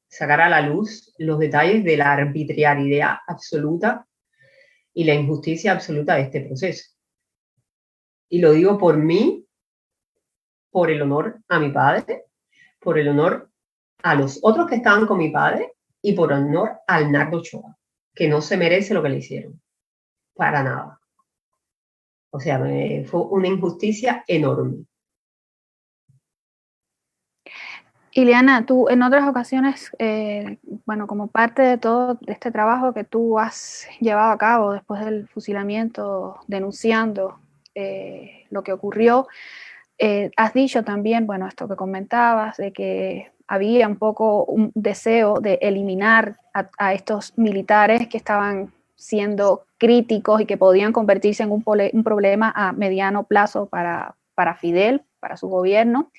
sacar a la luz los detalles de la arbitrariedad absoluta y la injusticia absoluta de este proceso. Y lo digo por mí, por el honor a mi padre, por el honor a los otros que estaban con mi padre y por honor al Nardo Ochoa, que no se merece lo que le hicieron. Para nada. O sea, fue una injusticia enorme. Ileana, tú en otras ocasiones, bueno, como parte de todo este trabajo que tú has llevado a cabo después del fusilamiento, denunciando lo que ocurrió, has dicho también, bueno, esto que comentabas, de que había un poco un deseo de eliminar a estos militares que estaban siendo críticos y que podían convertirse en un problema a mediano plazo para Fidel, para su gobierno,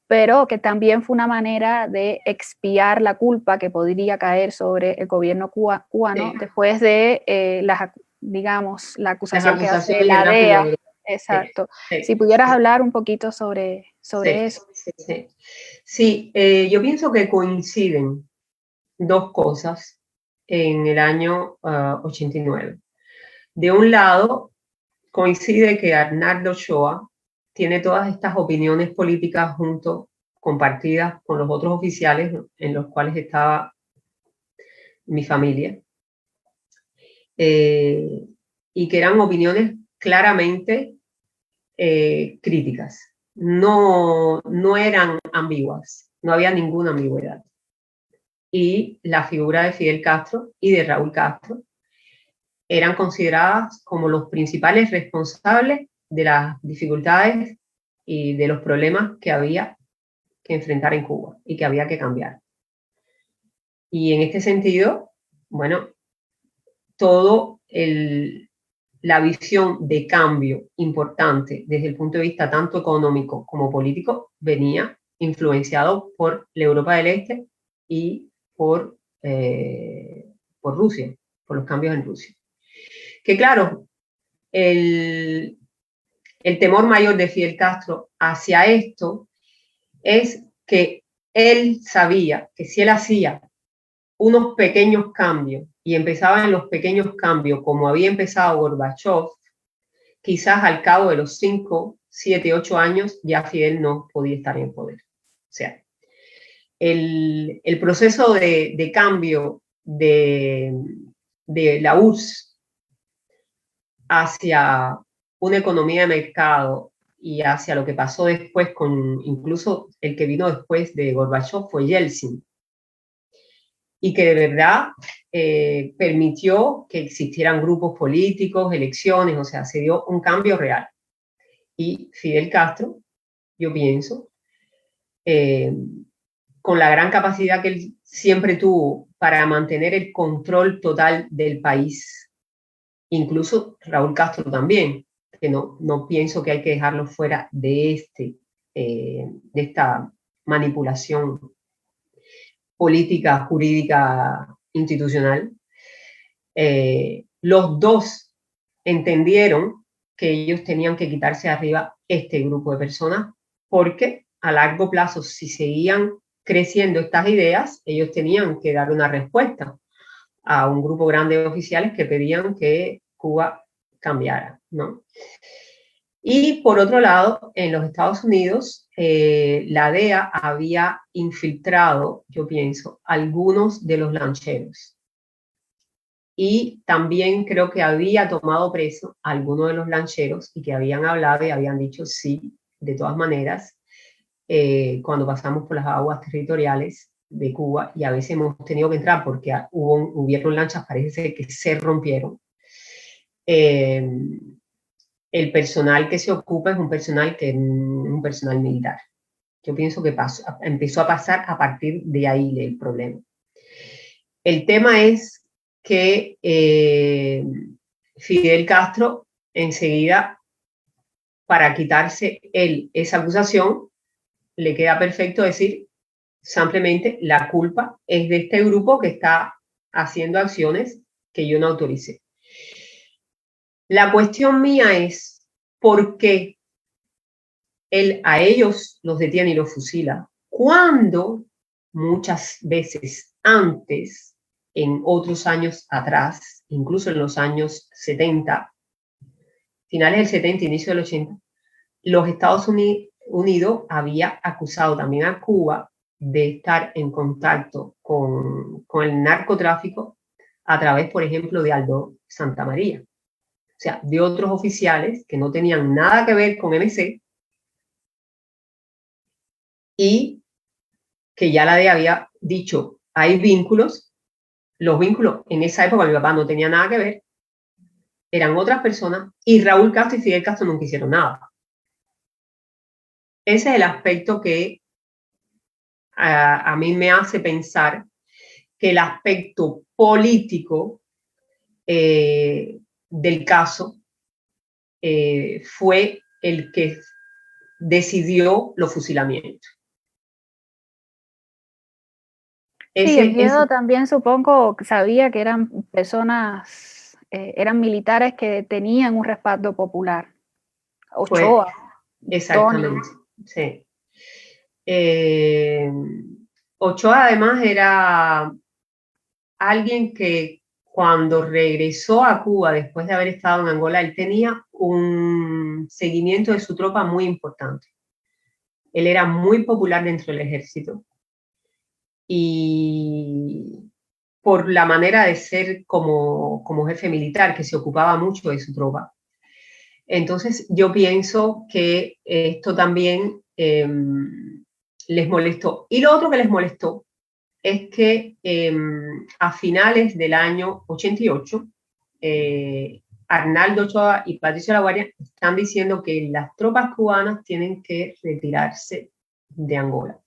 pero que también fue una manera de expiar la culpa que podría caer sobre el gobierno cubano Sí. después de digamos, la acusación que hace acusaciones la eran DEA. poderosas. Exacto. Sí, Si pudieras sí, hablar un poquito sobre sí, eso. sí. Sí, yo pienso que coinciden dos cosas en el año 89. De un lado, coincide que Arnaldo Ochoa tiene todas estas opiniones políticas compartidas con los otros oficiales en los cuales estaba mi familia, y que eran opiniones claramente críticas. No eran ambiguas, no había ninguna ambigüedad. Y la figura de Fidel Castro y de Raúl Castro eran consideradas como los principales responsables de las dificultades y de los problemas que había que enfrentar en Cuba y que había que cambiar. Y en este sentido, bueno, todo la visión de cambio importante desde el punto de vista tanto económico como político venía influenciado por la Europa del Este y por Rusia, por los cambios en Rusia. Que claro, el temor mayor de Fidel Castro hacia esto es que él sabía que si él hacía unos pequeños cambios y empezaba en los pequeños cambios como había empezado Gorbachev, quizás al cabo de los 5, 7, 8 años ya Fidel no podía estar en el poder. O sea, el proceso de cambio de la URSS hacia una economía de mercado y hacia lo que pasó después con, incluso el que vino después de Gorbachev fue Yeltsin, y que de verdad permitió que existieran grupos políticos, elecciones, o sea, se dio un cambio real. Y Fidel Castro, yo pienso, con la gran capacidad que él siempre tuvo para mantener el control total del país, incluso Raúl Castro también, que no pienso que hay que dejarlo fuera de esta manipulación política, jurídica, institucional. Los dos entendieron que ellos tenían que quitarse de arriba este grupo de personas porque a largo plazo, si seguían creciendo estas ideas, ellos tenían que dar una respuesta a un grupo grande de oficiales que pedían que Cuba cambiara, ¿no? Y por otro lado, en los Estados Unidos, la DEA había infiltrado, yo pienso, algunos de los lancheros. Y también creo que había tomado preso a algunos de los lancheros y que habían hablado y habían dicho sí, de todas maneras, cuando pasamos por las aguas territoriales de Cuba, y a veces hemos tenido que entrar porque hubieron lanchas, parece que se rompieron. El personal que se ocupa es un personal militar. Yo pienso que empezó a pasar a partir de ahí el problema. El tema es que Fidel Castro enseguida, para quitarse él esa acusación, le queda perfecto decir simplemente la culpa es de este grupo que está haciendo acciones que yo no autoricé. La cuestión mía es por qué él a ellos los detiene y los fusila, cuando muchas veces antes, en otros años atrás, incluso en los años 70, finales del 70, inicio del 80, los Estados Unidos había acusado también a Cuba de estar en contacto con el narcotráfico a través, por ejemplo, de Aldo Santamaría. O sea, de otros oficiales que no tenían nada que ver con MC y que ya la DEA había dicho, hay vínculos, los vínculos en esa época mi papá no tenía nada que ver, eran otras personas y Raúl Castro y Fidel Castro nunca hicieron nada. Ese es el aspecto que a mí me hace pensar que el aspecto político del caso fue el que decidió los fusilamientos. Sí, el miedo también supongo que sabía que eran personas, eran militares que tenían un respaldo popular. Ochoa, exactamente, sí. Ochoa además era alguien que cuando regresó a Cuba después de haber estado en Angola, él tenía un seguimiento de su tropa muy importante. Él era muy popular dentro del ejército y por la manera de ser como jefe militar, que se ocupaba mucho de su tropa. Entonces yo pienso que esto también les molestó. Y lo otro que les molestó es que a finales del año 88, Arnaldo Ochoa y Patricio Laguardia están diciendo que las tropas cubanas tienen que retirarse de Angola.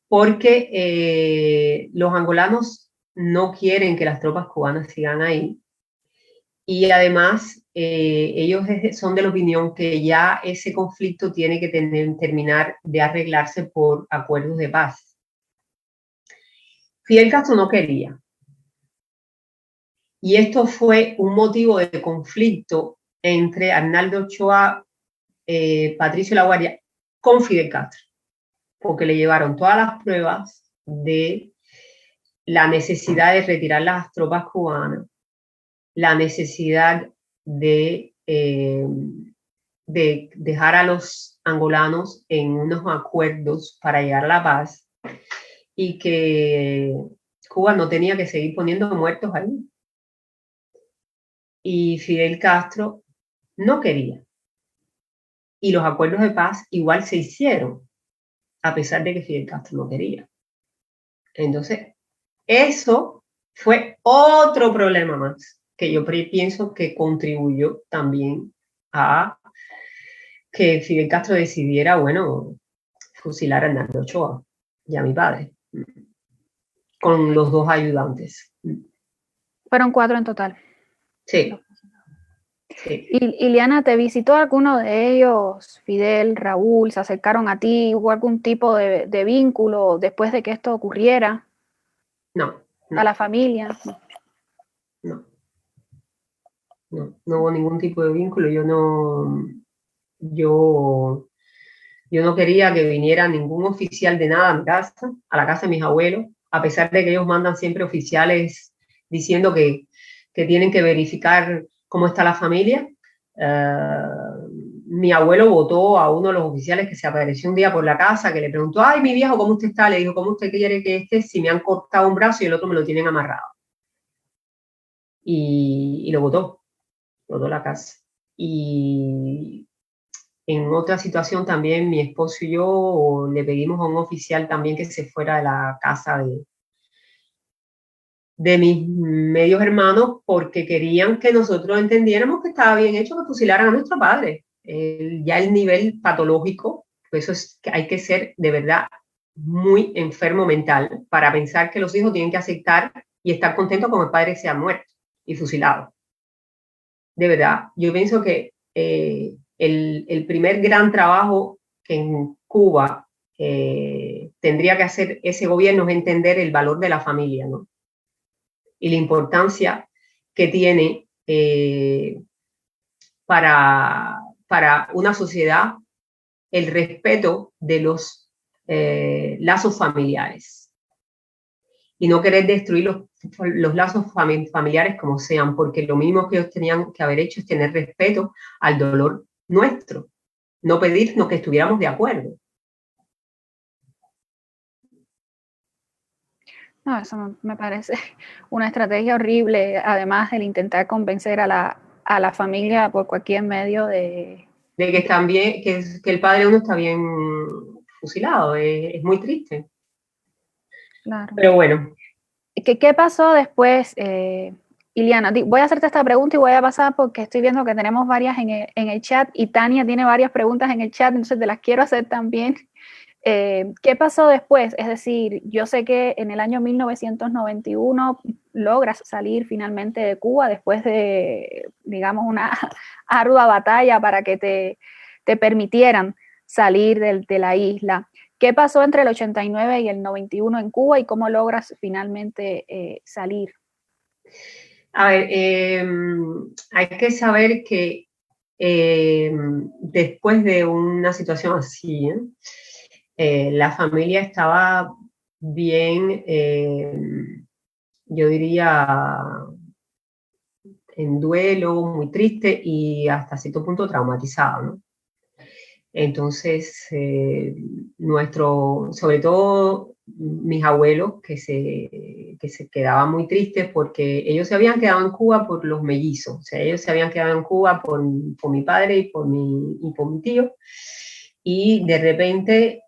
Porque los angolanos no quieren que las tropas cubanas sigan ahí. Y además, ellos son de la opinión que ya ese conflicto tiene que terminar de arreglarse por acuerdos de paz. Fidel Castro no quería. Y esto fue un motivo de conflicto entre Arnaldo Ochoa, Patricio Laguardia, con Fidel Castro, porque le llevaron todas las pruebas de la necesidad de retirar las tropas cubanas, la necesidad de dejar a los angolanos en unos acuerdos para llegar a la paz y que Cuba no tenía que seguir poniendo muertos ahí. Y Fidel Castro no quería. Y los acuerdos de paz igual se hicieron, a pesar de que Fidel Castro no quería. Entonces, eso fue otro problema más que yo pienso que contribuyó también a que Fidel Castro decidiera, bueno, fusilar a Arnaldo Ochoa y a mi padre, con los dos ayudantes. Fueron 4 en total. Sí. Sí. ¿Y Iliana, te visitó alguno de ellos, Fidel, Raúl, se acercaron a ti? ¿Hubo algún tipo de vínculo después de que esto ocurriera? No. ¿A la familia? No hubo ningún tipo de vínculo. Yo no quería que viniera ningún oficial de nada a mi casa, a la casa de mis abuelos, a pesar de que ellos mandan siempre oficiales diciendo que tienen que verificar cómo está la familia. Mi abuelo votó a uno de los oficiales que se apareció un día por la casa, que le preguntó, ay, mi viejo, ¿cómo usted está? Le dijo, ¿cómo usted quiere que esté si me han cortado un brazo y el otro me lo tienen amarrado? Y lo votó la casa. Y en otra situación también mi esposo y yo le pedimos a un oficial también que se fuera de la casa de mis medios hermanos porque querían que nosotros entendiéramos que estaba bien hecho que fusilaran a nuestro padre. Ya el nivel patológico, pues eso es que hay que ser de verdad muy enfermo mental para pensar que los hijos tienen que aceptar y estar contentos con el padre que se ha muerto y fusilado. De verdad, yo pienso que el primer gran trabajo que en Cuba tendría que hacer ese gobierno es entender el valor de la familia, ¿no? Y la importancia que tiene para una sociedad el respeto de los lazos familiares y no querer destruir los lazos familiares como sean, porque lo mismo que ellos tenían que haber hecho es tener respeto al dolor nuestro, no pedirnos que estuviéramos de acuerdo. No, eso me parece una estrategia horrible, además del intentar convencer a la familia por cualquier medio De que de- están bien, que el padre de uno está bien fusilado, es muy triste. claro. Pero bueno, ¿Qué pasó después, Iliana? Voy a hacerte esta pregunta y voy a pasar porque estoy viendo que tenemos varias en el chat y Tania tiene varias preguntas en el chat, entonces te las quiero hacer también. ¿Qué pasó después? Es decir, yo sé que en el año 1991 logras salir finalmente de Cuba después de, digamos, una ardua batalla para que te permitieran salir de la isla. ¿Qué pasó entre el 89 y el 91 en Cuba y cómo logras finalmente salir? a ver, hay que saber que después de una situación así, la familia estaba bien, yo diría, en duelo, muy triste y hasta cierto punto traumatizado, ¿no? Entonces, sobre todo mis abuelos, que se quedaban muy tristes porque ellos se habían quedado en Cuba por los mellizos, o sea, ellos se habían quedado en Cuba por mi padre y por mi tío, y de repente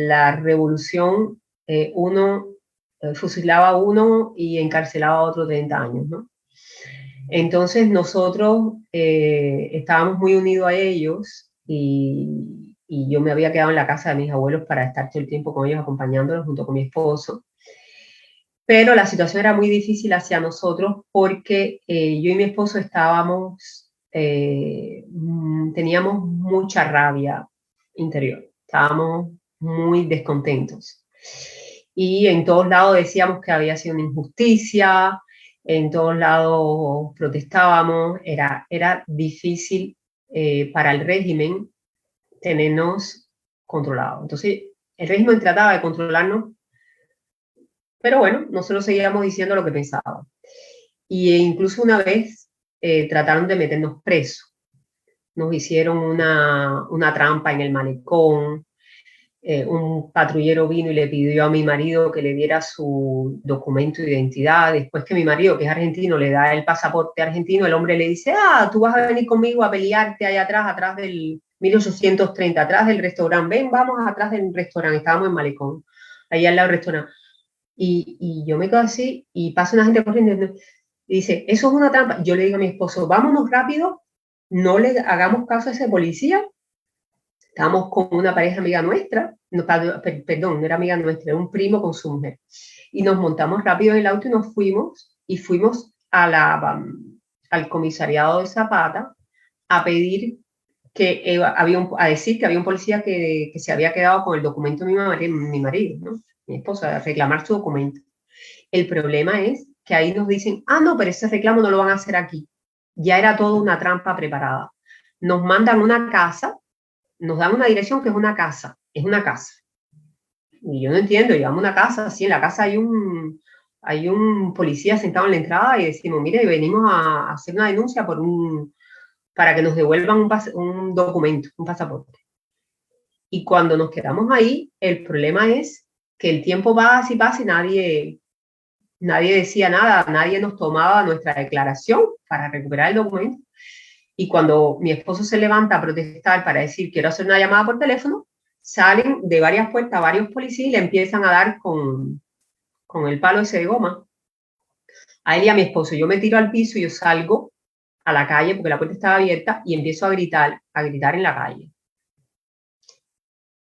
la revolución, uno fusilaba a uno y encarcelaba a otro 30 años, ¿no? Entonces nosotros estábamos muy unidos a ellos y yo me había quedado en la casa de mis abuelos para estar todo el tiempo con ellos, acompañándolos junto con mi esposo. Pero la situación era muy difícil hacia nosotros porque yo y mi esposo teníamos mucha rabia interior, estábamos muy descontentos. Y en todos lados decíamos que había sido una injusticia, en todos lados protestábamos, era difícil para el régimen tenernos controlados. Entonces, el régimen trataba de controlarnos, pero bueno, nosotros seguíamos diciendo lo que pensábamos. Y incluso una vez trataron de meternos presos. Nos hicieron una trampa en el malecón. Un patrullero vino y le pidió a mi marido que le diera su documento de identidad. Después que mi marido, que es argentino, le da el pasaporte argentino, el hombre le dice, tú vas a venir conmigo a pelearte ahí atrás del 1830, atrás del restaurante. Ven, vamos atrás del restaurante. Estábamos en malecón, ahí al lado del restaurante. Y yo me quedo así y pasa una gente corriendo y dice, eso es una trampa. Yo le digo a mi esposo, vámonos rápido, no le hagamos caso a ese policía. Estábamos con una pareja amiga nuestra, no, perdón, no era amiga nuestra, era un primo con su mujer. Y nos montamos rápido en el auto y fuimos al comisariado de Zapata a pedir a decir que había un policía que se había quedado con el documento de mi marido, ¿no? Mi esposa, a reclamar su documento. El problema es que ahí nos dicen, no, pero ese reclamo no lo van a hacer aquí. Ya era toda una trampa preparada. Nos mandan una casa, nos dan una dirección que es una casa. Y yo no entiendo, llegamos a una casa, sí, en la casa hay un policía sentado en la entrada y decimos, mire, venimos a hacer una denuncia para que nos devuelvan un documento, un pasaporte. Y cuando nos quedamos ahí, el problema es que el tiempo pasa y pasa y nadie decía nada, nadie nos tomaba nuestra declaración para recuperar el documento. Y cuando mi esposo se levanta a protestar para decir quiero hacer una llamada por teléfono, salen de varias puertas varios policías y le empiezan a dar con el palo ese de goma a él y a mi esposo. Yo me tiro al piso y yo salgo a la calle porque la puerta estaba abierta y empiezo a gritar en la calle.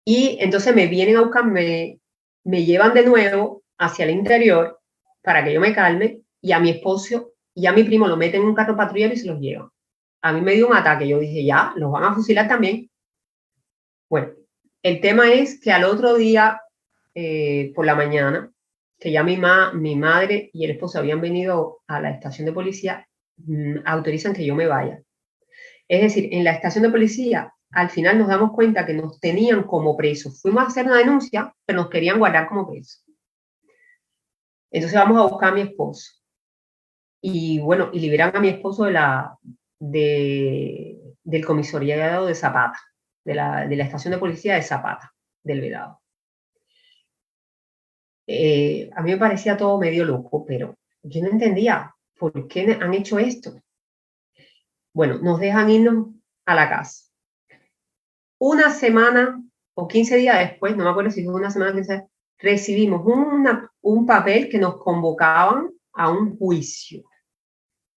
Y entonces me vienen a buscar, me llevan de nuevo hacia el interior para que yo me calme y a mi esposo y a mi primo lo meten en un carro patrullero y se los llevan. A mí me dio un ataque, yo dije, ya, los van a fusilar también. Bueno, el tema es que al otro día, por la mañana, que ya mi madre y el esposo habían venido a la estación de policía, autorizan que yo me vaya. Es decir, en la estación de policía, al final nos damos cuenta que nos tenían como presos. Fuimos a hacer una denuncia, pero nos querían guardar como presos. Entonces vamos a buscar a mi esposo. Y bueno, y liberan a mi esposo del comisariado de Zapata, de la estación de policía de Zapata, del Vedado. A mí me parecía todo medio loco, pero yo no entendía por qué han hecho esto. Bueno, nos dejan irnos a la casa. Una semana o 15 días después, no me acuerdo si fue una semana o 15 días, recibimos un papel que nos convocaban a un juicio.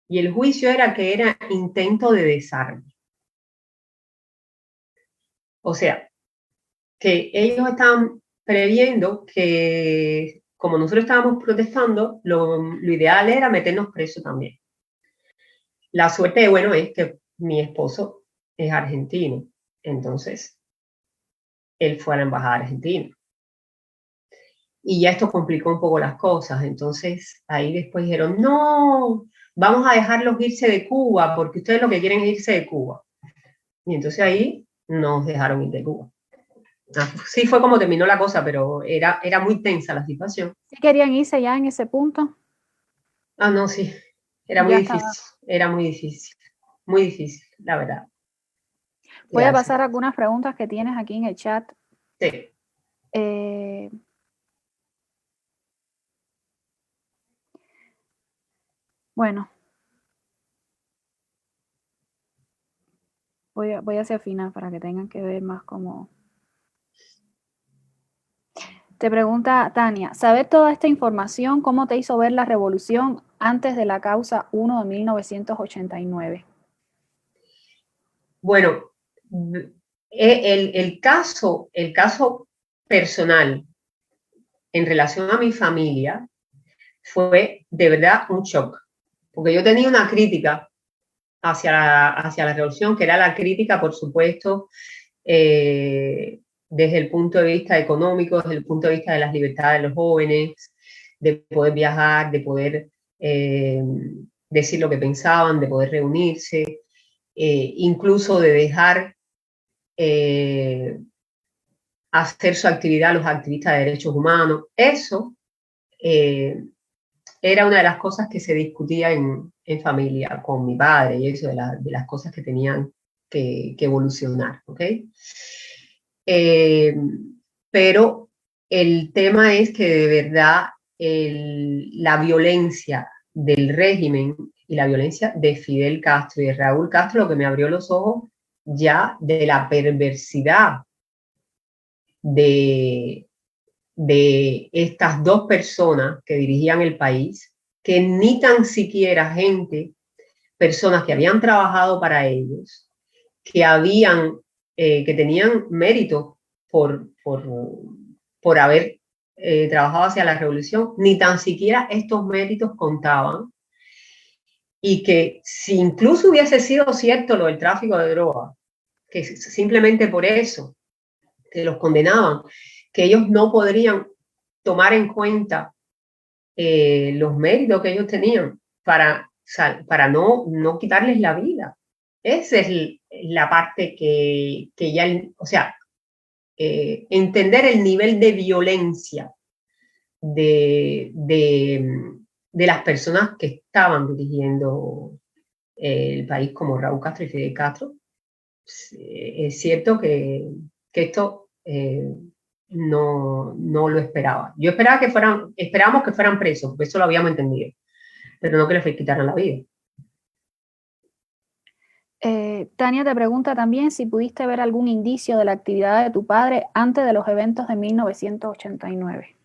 Y el juicio era que era intento de desarme. O sea, que ellos estaban previendo que, como nosotros estábamos protestando, lo ideal era meternos presos también. La suerte de bueno es que mi esposo es argentino, entonces él fue a la embajada argentina. Y ya esto complicó un poco las cosas, entonces ahí después dijeron, no, vamos a dejarlos irse de Cuba, porque ustedes lo que quieren es irse de Cuba. Y entonces ahí nos dejaron ir de Cuba. Sí fue como terminó la cosa, pero era muy tensa la situación. ¿Sí querían irse ya en ese punto? Ah, no, sí, era muy Ya difícil, estaba. era muy difícil, la verdad. Voy a pasar algunas preguntas que tienes aquí en el chat. Sí. Bueno, voy hacia el final para que tengan que ver más como... Te pregunta Tania, ¿saber toda esta información cómo te hizo ver la revolución antes de la causa 1 de 1989? Bueno, el caso personal en relación a mi familia fue de verdad un shock, porque yo tenía una crítica hacia la revolución, que era la crítica, por supuesto, desde el punto de vista económico, desde el punto de vista de las libertades de los jóvenes, de poder viajar, de poder decir lo que pensaban, de poder reunirse, incluso de dejar hacer su actividad a los activistas de derechos humanos. Eso era una de las cosas que se discutía en familia con mi padre y eso de las cosas que tenían que evolucionar, ¿ok? Pero el tema es que de verdad la violencia del régimen y la violencia de Fidel Castro y de Raúl Castro lo que me abrió los ojos ya de la perversidad de estas dos personas que dirigían el país, que ni tan siquiera personas que habían trabajado para ellos, que tenían mérito por haber trabajado hacia la revolución, ni tan siquiera estos méritos contaban, y que si incluso hubiese sido cierto lo del tráfico de drogas, que simplemente por eso que los condenaban, que ellos no podrían tomar en cuenta los méritos que ellos tenían para no quitarles la vida. Esa es la parte que ya, o sea, entender el nivel de violencia de las personas que estaban dirigiendo el país como Raúl Castro y Fidel Castro. Es cierto que esto no lo esperaba. Yo esperaba esperábamos que fueran presos, porque eso lo habíamos entendido, pero no que les quitaran la vida. Tania te pregunta también si pudiste ver algún indicio de la actividad de tu padre antes de los eventos de 1989.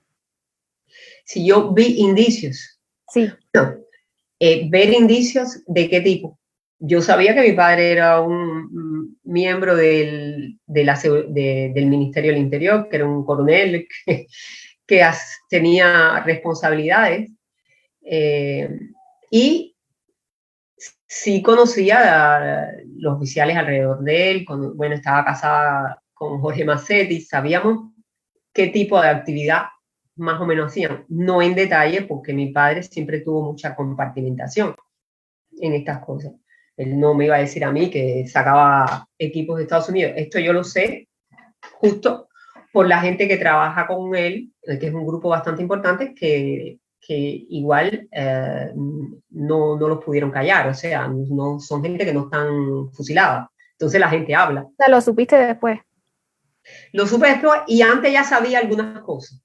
Si yo vi indicios. Sí. No. ¿Ver indicios de qué tipo? Yo sabía que mi padre era un miembro del Ministerio del Interior, que era un coronel que tenía responsabilidades, y sí conocía a los oficiales alrededor de él. Bueno, estaba casada con Jorge Massetti, sabíamos qué tipo de actividad más o menos hacían, no en detalle, porque mi padre siempre tuvo mucha compartimentación en estas cosas. Él no me iba a decir a mí que sacaba equipos de Estados Unidos. Esto yo lo sé justo por la gente que trabaja con él, que es un grupo bastante importante, que igual no los pudieron callar. O sea, no son gente que no están fusiladas. Entonces la gente habla. O sea, lo supiste después. Lo supe después y antes ya sabía algunas cosas.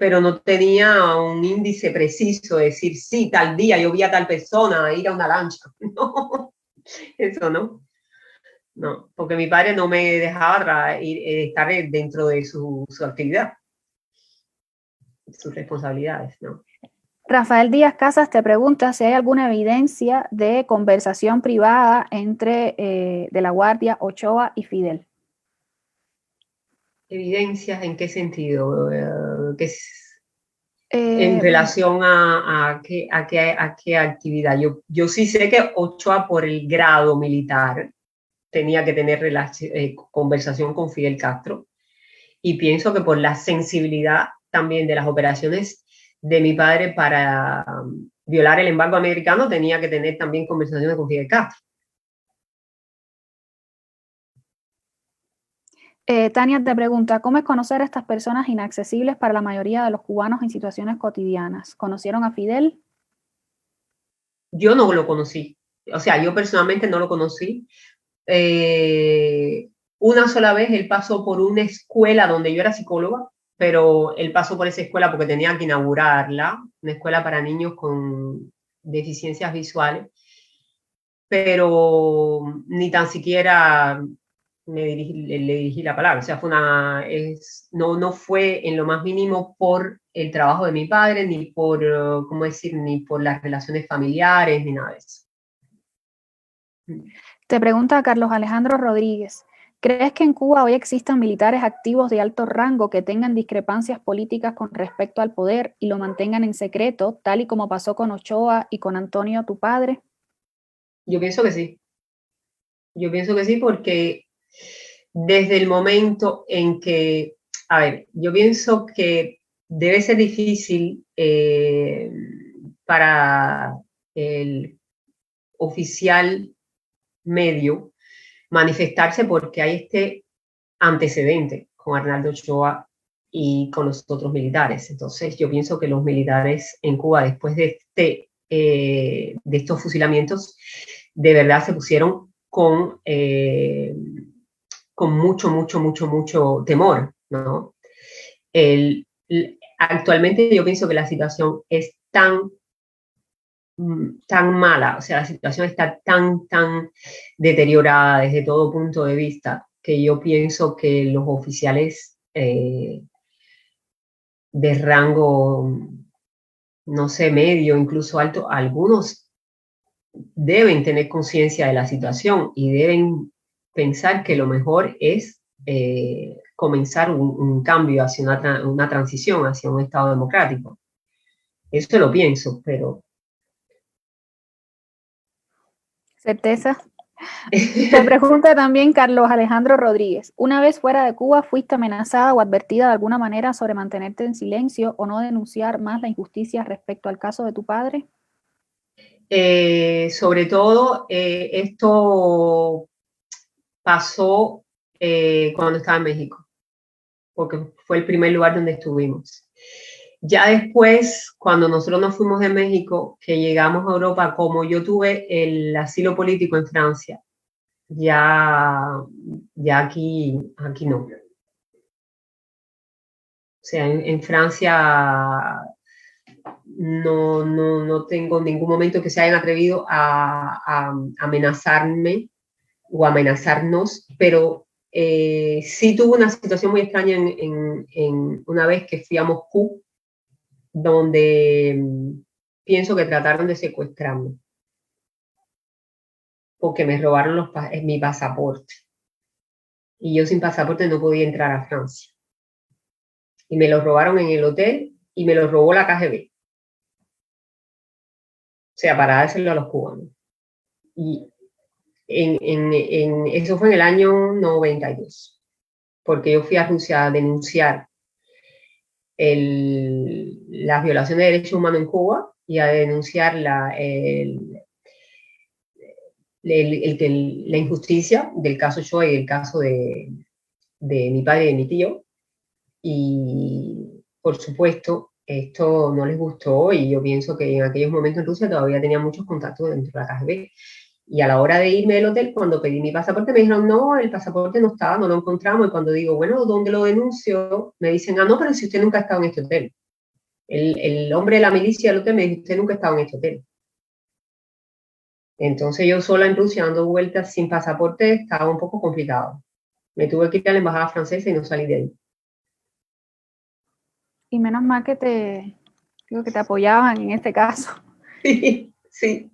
pero no tenía un índice preciso de decir, sí, tal día yo vi a tal persona ir a una lancha. No, eso no. No, porque mi padre no me dejaba estar dentro de su actividad, sus responsabilidades, ¿no? Rafael Díaz Casas te pregunta si hay alguna evidencia de conversación privada entre de la Guardia, Ochoa y Fidel. ¿Evidencias en qué sentido? En Eh, relación a qué actividad. Yo sí sé que Ochoa, por el grado militar, tenía que tener conversación con Fidel Castro, y pienso que por la sensibilidad también de las operaciones de mi padre para violar el embargo americano, tenía que tener también conversaciones con Fidel Castro. Tania te pregunta, ¿cómo es conocer a estas personas inaccesibles para la mayoría de los cubanos en situaciones cotidianas? ¿Conocieron a Fidel? Yo no lo conocí, o sea, yo personalmente no lo conocí. Una sola vez él pasó por una escuela donde yo era psicóloga, pero él pasó por esa escuela porque tenía que inaugurarla, una escuela para niños con deficiencias visuales, pero ni tan siquiera le dirigí la palabra. O sea, no fue en lo más mínimo por el trabajo de mi padre, ni por, ¿cómo decir?, ni por las relaciones familiares, ni nada de eso. Te pregunta Carlos Alejandro Rodríguez, ¿crees que en Cuba hoy existan militares activos de alto rango que tengan discrepancias políticas con respecto al poder y lo mantengan en secreto, tal y como pasó con Ochoa y con Antonio, tu padre? Yo pienso que sí. Yo pienso que sí, porque desde el momento en que, a ver, yo pienso que debe ser difícil para el oficial medio manifestarse, porque hay este antecedente con Arnaldo Ochoa y con los otros militares. Entonces yo pienso que los militares en Cuba, después de estos fusilamientos, de verdad se pusieron con mucho temor, ¿no? Actualmente yo pienso que la situación es tan mala, o sea, la situación está tan deteriorada desde todo punto de vista, que yo pienso que los oficiales de rango, no sé, medio, incluso alto, algunos deben tener conciencia de la situación y deben pensar que lo mejor es comenzar un cambio hacia una transición hacia un Estado democrático. Eso lo pienso, pero... ¿Certeza? Te pregunta también Carlos Alejandro Rodríguez, ¿una vez fuera de Cuba fuiste amenazada o advertida de alguna manera sobre mantenerte en silencio o no denunciar más la injusticia respecto al caso de tu padre? Sobre todo, esto pasó cuando estaba en México, porque fue el primer lugar donde estuvimos. Ya después, cuando nosotros nos fuimos de México, que llegamos a Europa, como yo tuve el asilo político en Francia, ya aquí no. O sea, en Francia no tengo ningún momento que se hayan atrevido a amenazarme o amenazarnos, pero sí tuve una situación muy extraña en una vez que fui a Moscú, donde pienso que trataron de secuestrarme, porque me robaron mi pasaporte. Y yo sin pasaporte no podía entrar a Francia. Y me lo robaron en el hotel y me lo robó la KGB. O sea, para dárselo a los cubanos. Y eso fue en el año 92, porque yo fui a Rusia a denunciar las violaciones de derechos humanos en Cuba y a denunciar la injusticia del caso Ochoa y el caso de mi padre y de mi tío. Y, por supuesto, esto no les gustó y yo pienso que en aquellos momentos en Rusia todavía tenía muchos contactos dentro de la KGB. Y a la hora de irme del hotel, cuando pedí mi pasaporte, me dijeron, no, el pasaporte no estaba, no lo encontramos. Y cuando digo, bueno, ¿dónde lo denuncio? Me dicen, no, pero si usted nunca ha estado en este hotel. El hombre de la milicia del hotel me dijo, usted nunca ha estado en este hotel. Entonces yo sola en Rusia dando vueltas sin pasaporte estaba un poco complicado. Me tuve que ir a la embajada francesa y no salí de ahí. Y menos mal que digo, que te apoyaban en este caso. Sí, sí,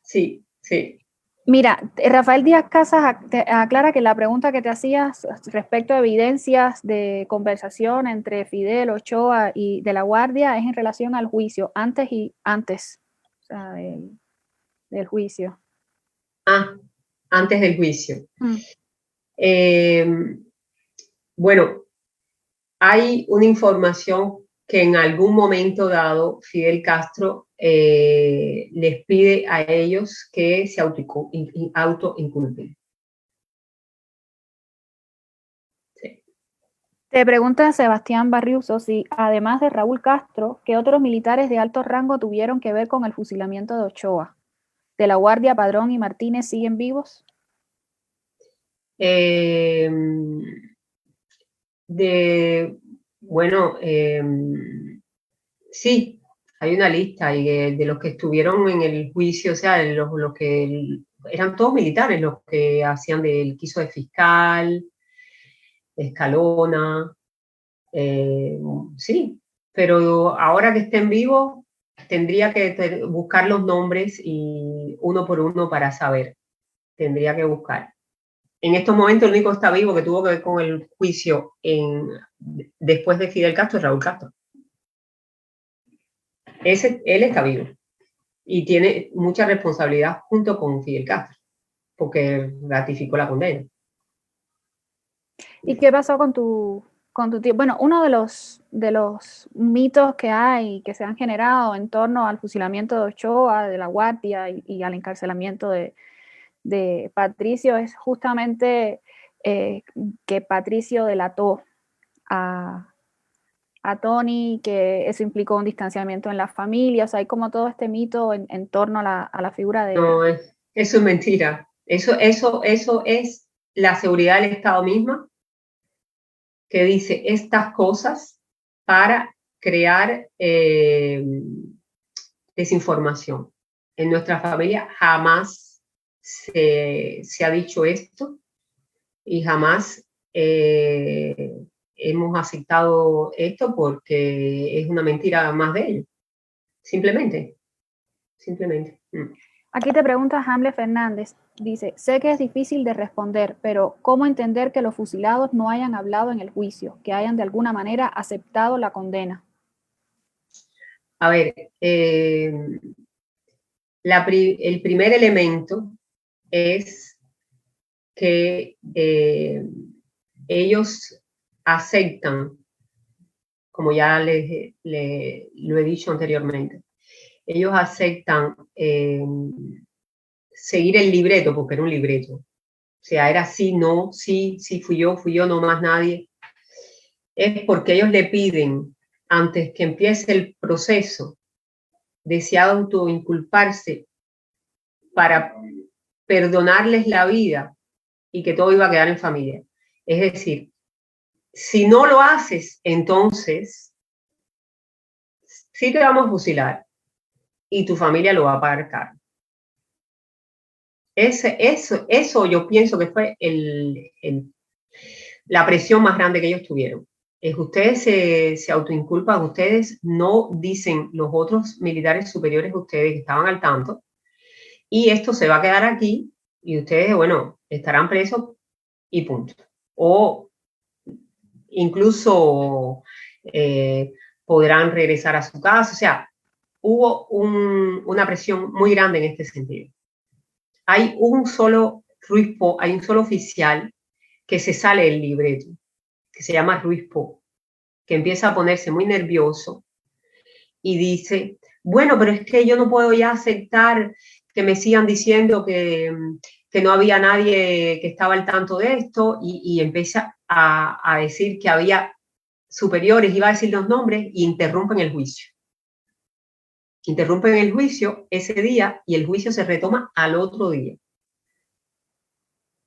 sí, sí. Mira, Rafael Díaz Casas te aclara que la pregunta que te hacías respecto a evidencias de conversación entre Fidel, Ochoa y de la Guardia es en relación al juicio, antes, o sea, del juicio. Ah, antes del juicio. Mm. Bueno, hay una información que en algún momento dado Fidel Castro les pide a ellos que se autoinculpen. Sí. Te pregunta Sebastián Barriuso si, además de Raúl Castro, ¿qué otros militares de alto rango tuvieron que ver con el fusilamiento de Ochoa? ¿De la Guardia, Padrón y Martínez siguen vivos? Eh, bueno, sí, hay una lista y de los que estuvieron en el juicio, o sea, de los que eran todos militares, los que hacían del quiso de fiscal, de Escalona, sí, pero ahora que estén vivos, tendría que buscar los nombres y uno por uno para saber, tendría que buscar. En estos momentos el único que está vivo que tuvo que ver con el juicio después de Fidel Castro es Raúl Castro. Él está vivo y tiene mucha responsabilidad junto con Fidel Castro, porque ratificó la condena. ¿Y qué pasó con tu tío? Bueno, uno de los mitos que hay, que se han generado en torno al fusilamiento de Ochoa, de la Guardia y al encarcelamiento de Patricio es justamente que Patricio delató a Tony, que eso implicó un distanciamiento en la familia, o sea, hay como todo este mito en torno a la figura de... No, eso es mentira. Eso es la seguridad del Estado misma que dice estas cosas para crear desinformación. En nuestra familia jamás se ha dicho esto y jamás hemos aceptado esto porque es una mentira más de ellos. Simplemente. Aquí te pregunta Hamle Fernández, dice, sé que es difícil de responder, pero ¿cómo entender que los fusilados no hayan hablado en el juicio, que hayan de alguna manera aceptado la condena? A ver, el primer elemento es que ellos aceptan, como ya lo he dicho anteriormente, ellos aceptan seguir el libreto, porque era un libreto. O sea, era sí, no, sí, sí, fui yo, no más nadie. Es porque ellos le piden, antes que empiece el proceso, de autoinculparse para perdonarles la vida y que todo iba a quedar en familia. Es decir, si no lo haces, entonces sí te vamos a fusilar y tu familia lo va a pagar caro. Eso yo pienso que fue la presión más grande que ellos tuvieron. Es que ustedes se autoinculpan, ustedes no dicen los otros militares superiores a ustedes que estaban al tanto, y esto se va a quedar aquí y ustedes, bueno, estarán presos y punto. O incluso podrán regresar a su casa. O sea, hubo una presión muy grande en este sentido. Hay un solo oficial que se sale del libreto, que se llama Ruiz Po, que empieza a ponerse muy nervioso y dice, bueno, pero es que yo no puedo ya aceptar que me sigan diciendo que no había nadie que estaba al tanto de esto, y empieza a decir que había superiores, iba a decir los nombres, y interrumpen el juicio. Interrumpen el juicio ese día y el juicio se retoma al otro día.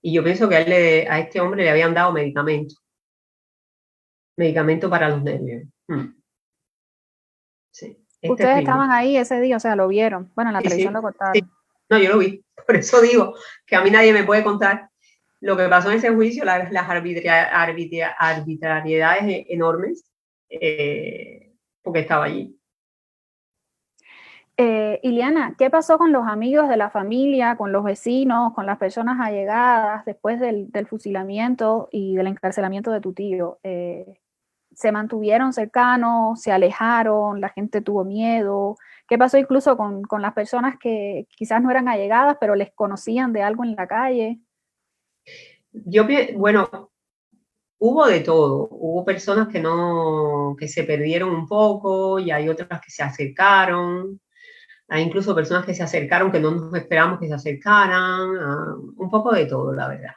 Y yo pienso que a este hombre le habían dado medicamento para los nervios. sí, es Ustedes terrible. estaban ahí ese día, o sea, lo vieron. Bueno, en la Sí, televisión sí, lo sí. contaron. No, yo lo vi. Por eso digo que a mí nadie me puede contar lo que pasó en ese juicio, las arbitrariedades enormes, porque estaba allí. Iliana, ¿qué pasó con los amigos de la familia, con los vecinos, con las personas allegadas después del fusilamiento y del encarcelamiento de tu tío? ¿Se mantuvieron cercanos, se alejaron, la gente tuvo miedo? ¿Qué pasó incluso con las personas que quizás no eran allegadas, pero les conocían de algo en la calle? Bueno, hubo de todo. Hubo personas que se perdieron un poco y hay otras que se acercaron. Hay incluso personas que se acercaron que no nos esperamos que se acercaran. Un poco de todo, la verdad.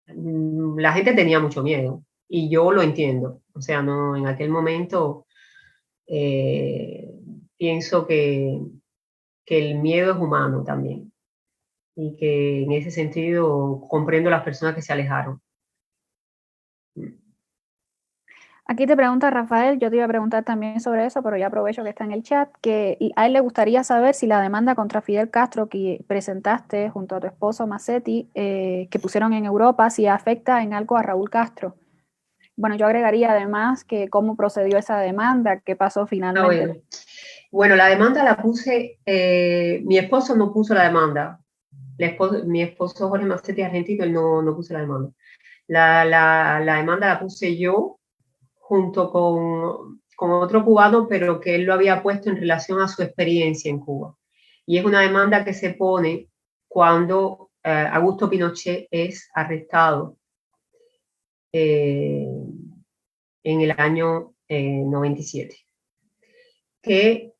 La gente tenía mucho miedo y yo lo entiendo. O sea, no, en aquel momento eh, pienso que el miedo es humano también y que en ese sentido comprendo a las personas que se alejaron. Aquí te pregunta Rafael, yo te iba a preguntar también sobre eso, pero ya aprovecho que está en el chat, que a él le gustaría saber si la demanda contra Fidel Castro que presentaste junto a tu esposo Macetti, que pusieron en Europa, si afecta en algo a Raúl Castro. Bueno, yo agregaría además que cómo procedió esa demanda, qué pasó Ah, finalmente. bueno. Bueno, la demanda la puse, mi esposo no puso la demanda. Mi esposo Jorge Macetti argentino, él no puso la demanda. La demanda la puse yo junto con otro cubano, pero que él lo había puesto en relación a su experiencia en Cuba. Y es una demanda que se pone cuando Augusto Pinochet es arrestado eh, en el año 97. Que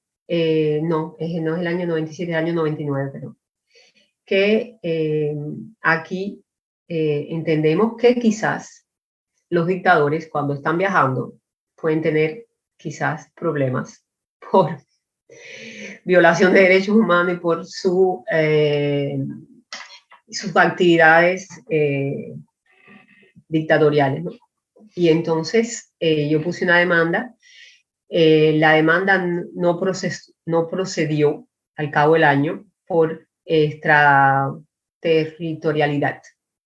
no es el año 97, es el año 99, pero que aquí entendemos que quizás los dictadores cuando están viajando pueden tener quizás problemas por violación de derechos humanos y por sus actividades dictatoriales, ¿no? Y entonces yo puse una demanda. La demanda no procedió al cabo del año por extraterritorialidad.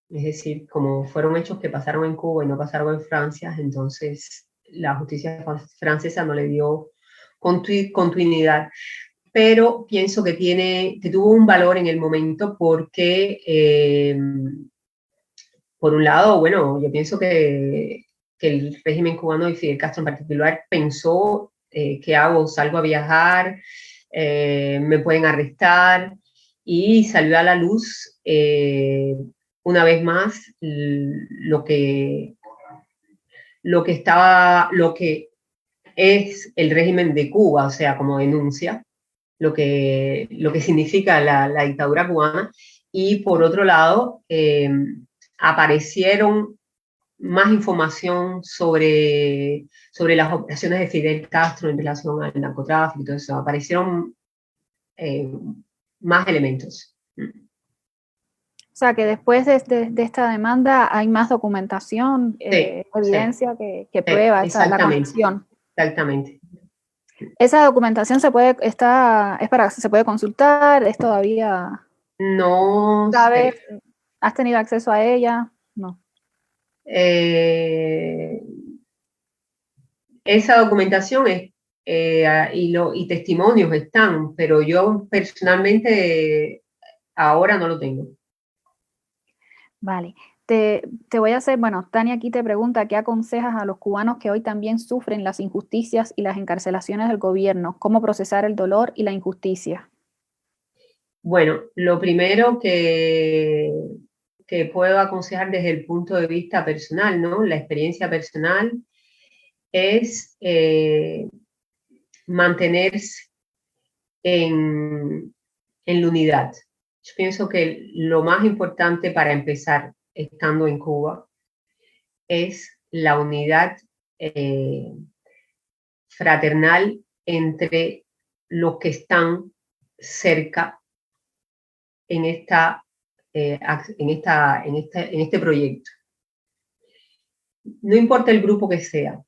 Es decir, como fueron hechos que pasaron en Cuba y no pasaron en Francia, entonces la justicia francesa no le dio continuidad. Pero pienso que tuvo un valor en el momento porque, por un lado, bueno, yo pienso que el régimen cubano y Fidel Castro en particular pensó, ¿qué hago? Salgo a viajar, me pueden arrestar, y salió a la luz una vez más lo que es el régimen de Cuba, o sea, como denuncia lo que significa la dictadura cubana. Y por otro lado, aparecieron más información sobre las operaciones de Fidel Castro en relación al narcotráfico y todo eso. Aparecieron eh, más elementos. O sea, que después de esta demanda hay más documentación, Sí, sí, evidencia que prueba la exactamente, conexión. exactamente. Esa documentación se puede consultar, es todavía, No ¿sabes? sé. ¿Has tenido acceso a ella? No. Eh, Esa documentación y testimonios están, pero yo personalmente ahora no lo tengo. Vale. Te voy a hacer, bueno, Tania aquí te pregunta, ¿qué aconsejas a los cubanos que hoy también sufren las injusticias y las encarcelaciones del gobierno? ¿Cómo procesar el dolor y la injusticia? Bueno, lo primero que puedo aconsejar desde el punto de vista personal, ¿no? La experiencia personal es mantenerse en, en la unidad. Yo pienso que lo más importante para empezar estando en Cuba es la unidad eh, fraternal entre los que están cerca en en este proyecto. No importa el grupo que sea,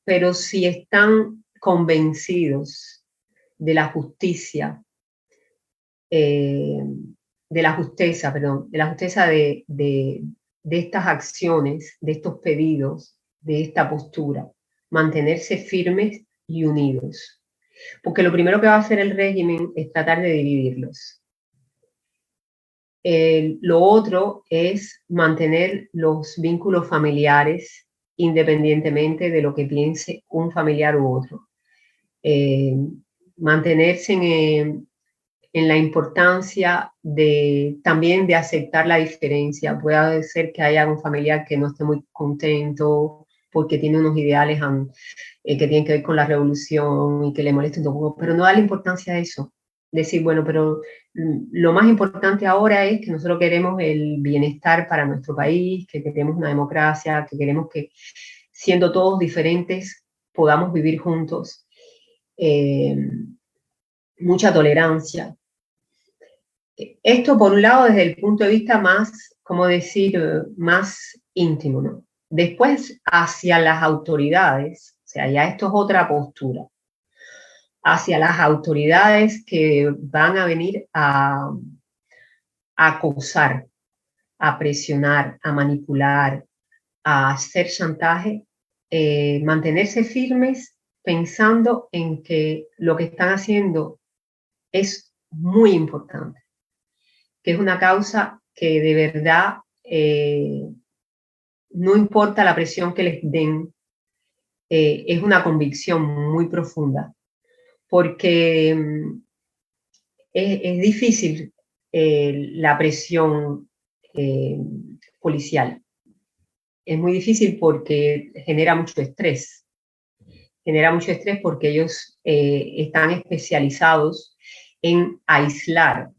pero si están convencidos de la justicia, de la justeza, perdón, de la justeza de estas acciones, de estos pedidos, de esta postura, mantenerse firmes y unidos. Porque lo primero que va a hacer el régimen es tratar de dividirlos. Lo otro es mantener los vínculos familiares independientemente de lo que piense un familiar u otro. Mantenerse en la importancia también de aceptar la diferencia. Puede ser que haya un familiar que no esté muy contento porque tiene unos ideales que tienen que ver con la revolución y que le molesten un poco, pero no darle importancia a eso. Decir, bueno, pero lo más importante ahora es que nosotros queremos el bienestar para nuestro país, que queremos una democracia, que queremos que, siendo todos diferentes, podamos vivir juntos. Mucha tolerancia. Esto, por un lado, desde el punto de vista más, ¿cómo decir?, más íntimo, ¿no? Después, hacia las autoridades, o sea, ya esto es otra postura, hacia las autoridades que van a venir a acosar, a presionar, a manipular, a hacer chantaje, mantenerse firmes pensando en que lo que están haciendo es muy importante, que es una causa que de verdad no importa la presión que les den, es una convicción muy profunda, porque es difícil la presión policial. Es muy difícil porque genera mucho estrés. Genera mucho estrés porque ellos están especializados en aislar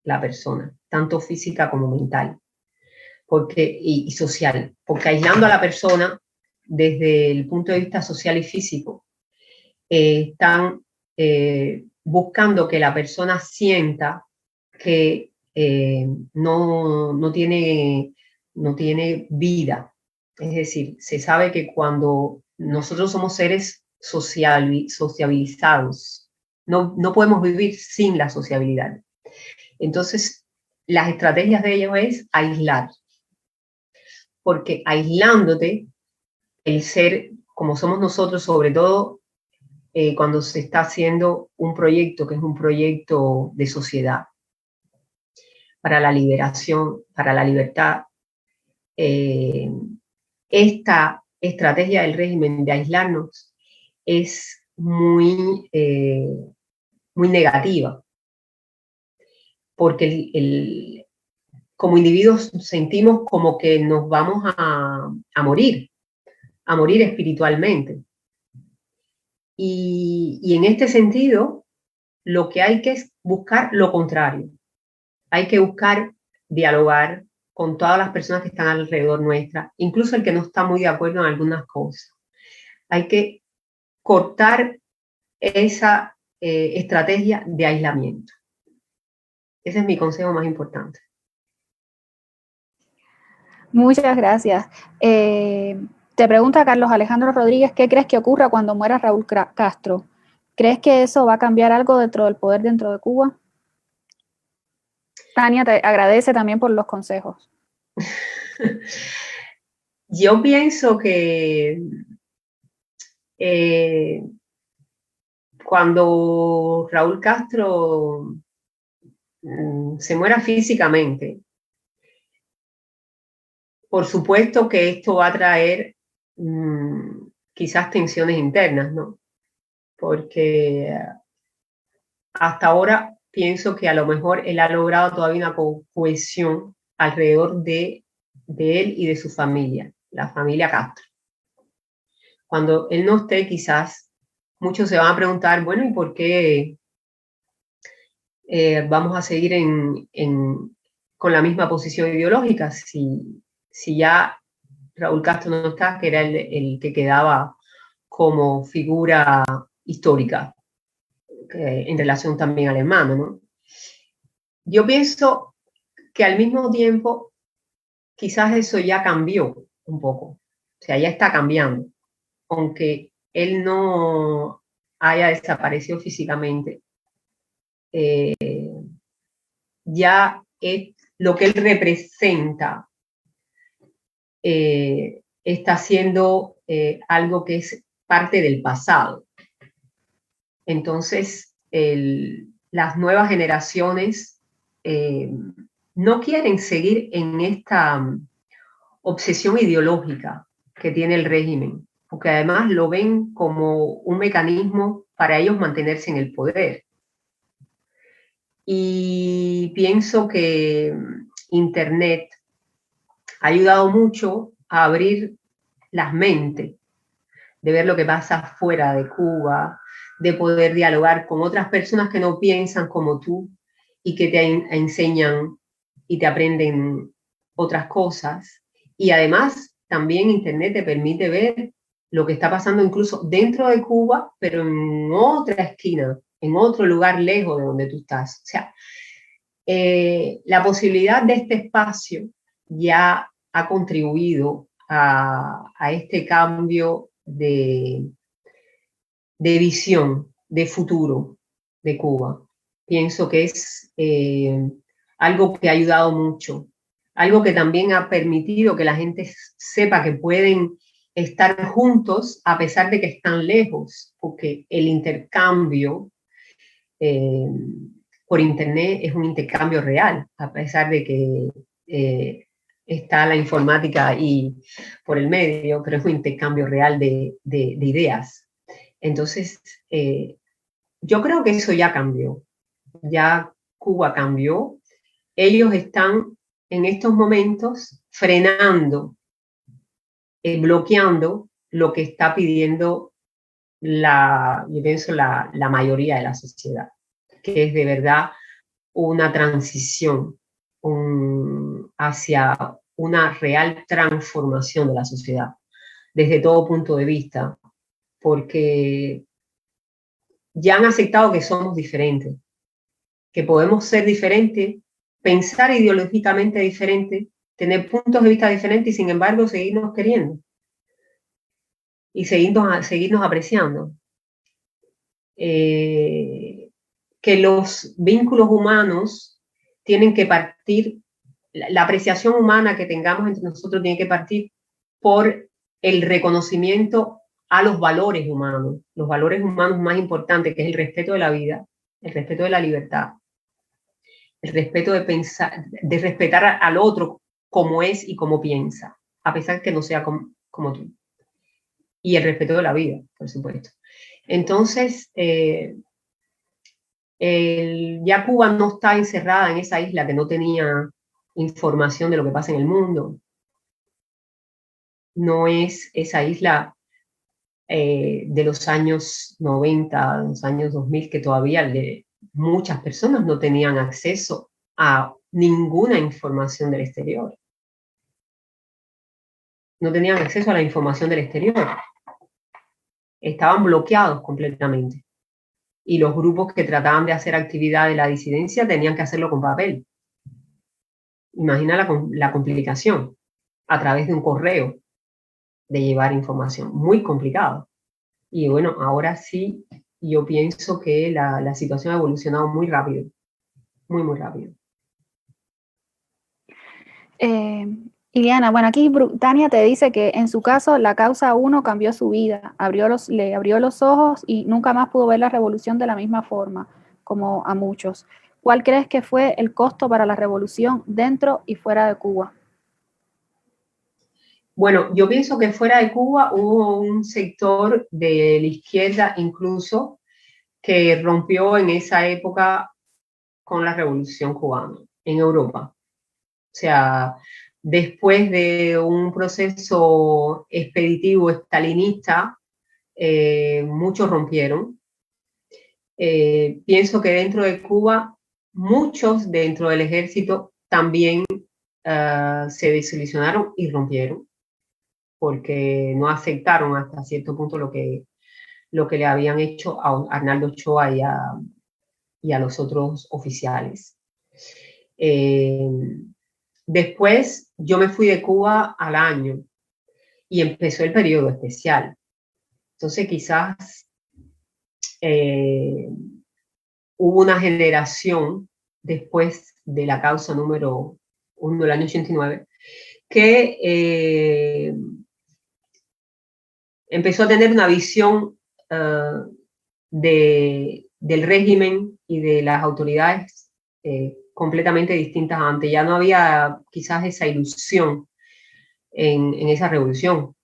la persona, tanto física como mental y social, porque aislando a la persona desde el punto de vista social y físico, están buscando que la persona sienta que no tiene vida. Es decir, se sabe que cuando nosotros somos seres sociabilizados, no podemos vivir sin la sociabilidad. Entonces, las estrategias de ellos es aislar, porque aislándote, el ser, como somos nosotros, sobre todo cuando se está haciendo un proyecto que es un proyecto de sociedad, para la liberación, para la libertad, esta estrategia del régimen de aislarnos es muy negativa, porque como individuos sentimos como que nos vamos a morir espiritualmente. Y en este sentido, lo que hay que es buscar lo contrario. Hay que buscar dialogar con todas las personas que están alrededor nuestra, incluso el que no está muy de acuerdo en algunas cosas. Hay que cortar esa estrategia de aislamiento. Ese es mi consejo más importante. Muchas gracias. Te pregunta Carlos Alejandro Rodríguez, ¿qué crees que ocurra cuando muera Raúl Castro? ¿Crees que eso va a cambiar algo dentro del poder dentro de Cuba? Tania te agradece también por los consejos. Yo pienso que cuando Raúl Castro se muera físicamente, por supuesto que esto va a traer quizás tensiones internas, ¿no? Porque hasta ahora pienso que a lo mejor él ha logrado todavía una cohesión alrededor de él y de su familia, la familia Castro. Cuando él no esté, quizás muchos se van a preguntar, bueno, ¿y por qué vamos a seguir con la misma posición ideológica si ya Raúl Castro no está, que era el que quedaba como figura histórica en relación también al hermano, ¿no? Yo pienso que al mismo tiempo quizás eso ya cambió un poco, o sea, ya está cambiando, aunque él no haya desaparecido físicamente, ya es lo que él representa, está siendo algo que es parte del pasado. Entonces, las nuevas generaciones no quieren seguir en esta obsesión ideológica que tiene el régimen, porque además lo ven como un mecanismo para ellos mantenerse en el poder. Y pienso que Internet ha ayudado mucho a abrir las mentes, de ver lo que pasa fuera de Cuba, de poder dialogar con otras personas que no piensan como tú y que te enseñan y te aprenden otras cosas. Y además también Internet te permite ver lo que está pasando incluso dentro de Cuba, pero en otra esquina, en otro lugar lejos de donde tú estás. O sea, la posibilidad de este espacio ya ha contribuido a este cambio de visión, de futuro de Cuba. Pienso que es algo que ha ayudado mucho, algo que también ha permitido que la gente sepa que pueden estar juntos a pesar de que están lejos, porque el intercambio por Internet es un intercambio real, a pesar de que está la informática ahí por el medio, pero es un intercambio real de ideas. Entonces, yo creo que eso ya cambió, ya Cuba cambió. Ellos están en estos momentos frenando, bloqueando lo que está pidiendo yo pienso, la mayoría de la sociedad, que es de verdad una transición hacia una real transformación de la sociedad, desde todo punto de vista, porque ya han aceptado que somos diferentes, que podemos ser diferentes, pensar ideológicamente diferente, tener puntos de vista diferentes y sin embargo seguirnos queriendo y seguirnos apreciando. Que los vínculos humanos tienen que partir, la apreciación humana que tengamos entre nosotros tiene que partir por el reconocimiento a los valores humanos más importantes, que es el respeto de la vida, el respeto de la libertad, el respeto de pensar, de respetar al otro como es y como piensa, a pesar que no sea como tú. Y el respeto de la vida, por supuesto. Entonces, ya Cuba no está encerrada en esa isla que no tenía información de lo que pasa en el mundo. No es esa isla de los años 90, de los años 2000, que todavía muchas personas no tenían acceso a ninguna información del exterior. No tenían acceso a la información del exterior. Estaban bloqueados completamente. Y los grupos que trataban de hacer actividad de la disidencia tenían que hacerlo con papel. Imagina la complicación a través de un correo de llevar información. Muy complicado. Y bueno, ahora sí, yo pienso que la situación ha evolucionado muy rápido. Muy, muy rápido. Iliana, bueno, aquí Tania te dice que en su caso la causa 1 cambió su vida, le abrió los ojos y nunca más pudo ver la revolución de la misma forma, como a muchos. ¿Cuál crees que fue el costo para la revolución dentro y fuera de Cuba? Bueno, yo pienso que fuera de Cuba hubo un sector de la izquierda incluso que rompió en esa época con la revolución cubana en Europa. O sea, después de un proceso expeditivo estalinista, muchos rompieron. Pienso que dentro de Cuba, muchos dentro del ejército también se desilusionaron y rompieron, porque no aceptaron hasta cierto punto lo que le habían hecho a Arnaldo Ochoa y a los otros oficiales. Después yo me fui de Cuba al año y empezó el periodo especial. Entonces quizás eh, hubo una generación después de la causa número 1 del año 89 que empezó a tener una visión del régimen y de las autoridades completamente distintas a antes. Ya no había quizás esa ilusión en esa revolución.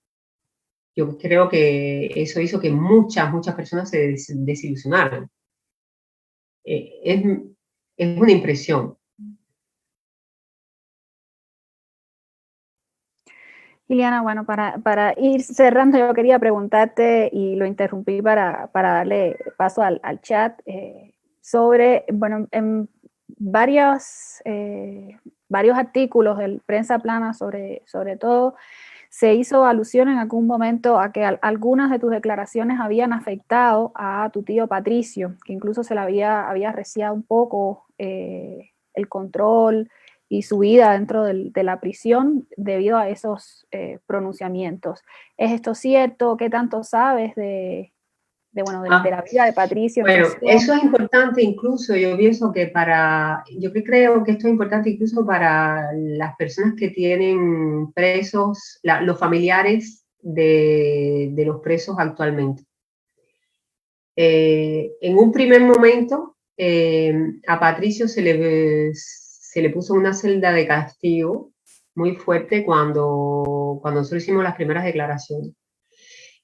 Yo creo que eso hizo que muchas personas se desilusionaran. Es una impresión. Iliana, bueno, para ir cerrando, yo quería preguntarte, y lo interrumpí para darle paso al chat, sobre, bueno, en varios artículos de prensa plana sobre todo, se hizo alusión en algún momento a que algunas de tus declaraciones habían afectado a tu tío Patricio, que incluso se le había arreciado un poco el control y su vida dentro de la prisión debido a esos pronunciamientos. ¿Es esto cierto? ¿Qué tanto sabes de la vida de Patricio en Bueno, prisión? eso es importante incluso, yo pienso que yo creo que esto es importante incluso para las personas que tienen presos, los familiares de los presos actualmente. En un primer momento, a Patricio se le puso una celda de castigo muy fuerte cuando nosotros hicimos las primeras declaraciones.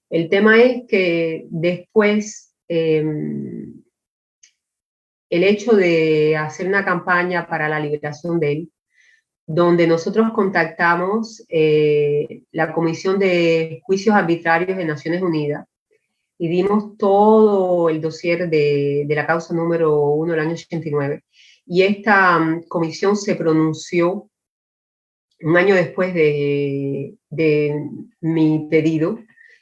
El tema es que después el hecho de hacer una campaña para la liberación de él, donde nosotros contactamos la Comisión de Juicios Arbitrarios de Naciones Unidas y dimos todo el dossier de la causa número 1 del año 89. Y esta comisión se pronunció un año después de mi pedido,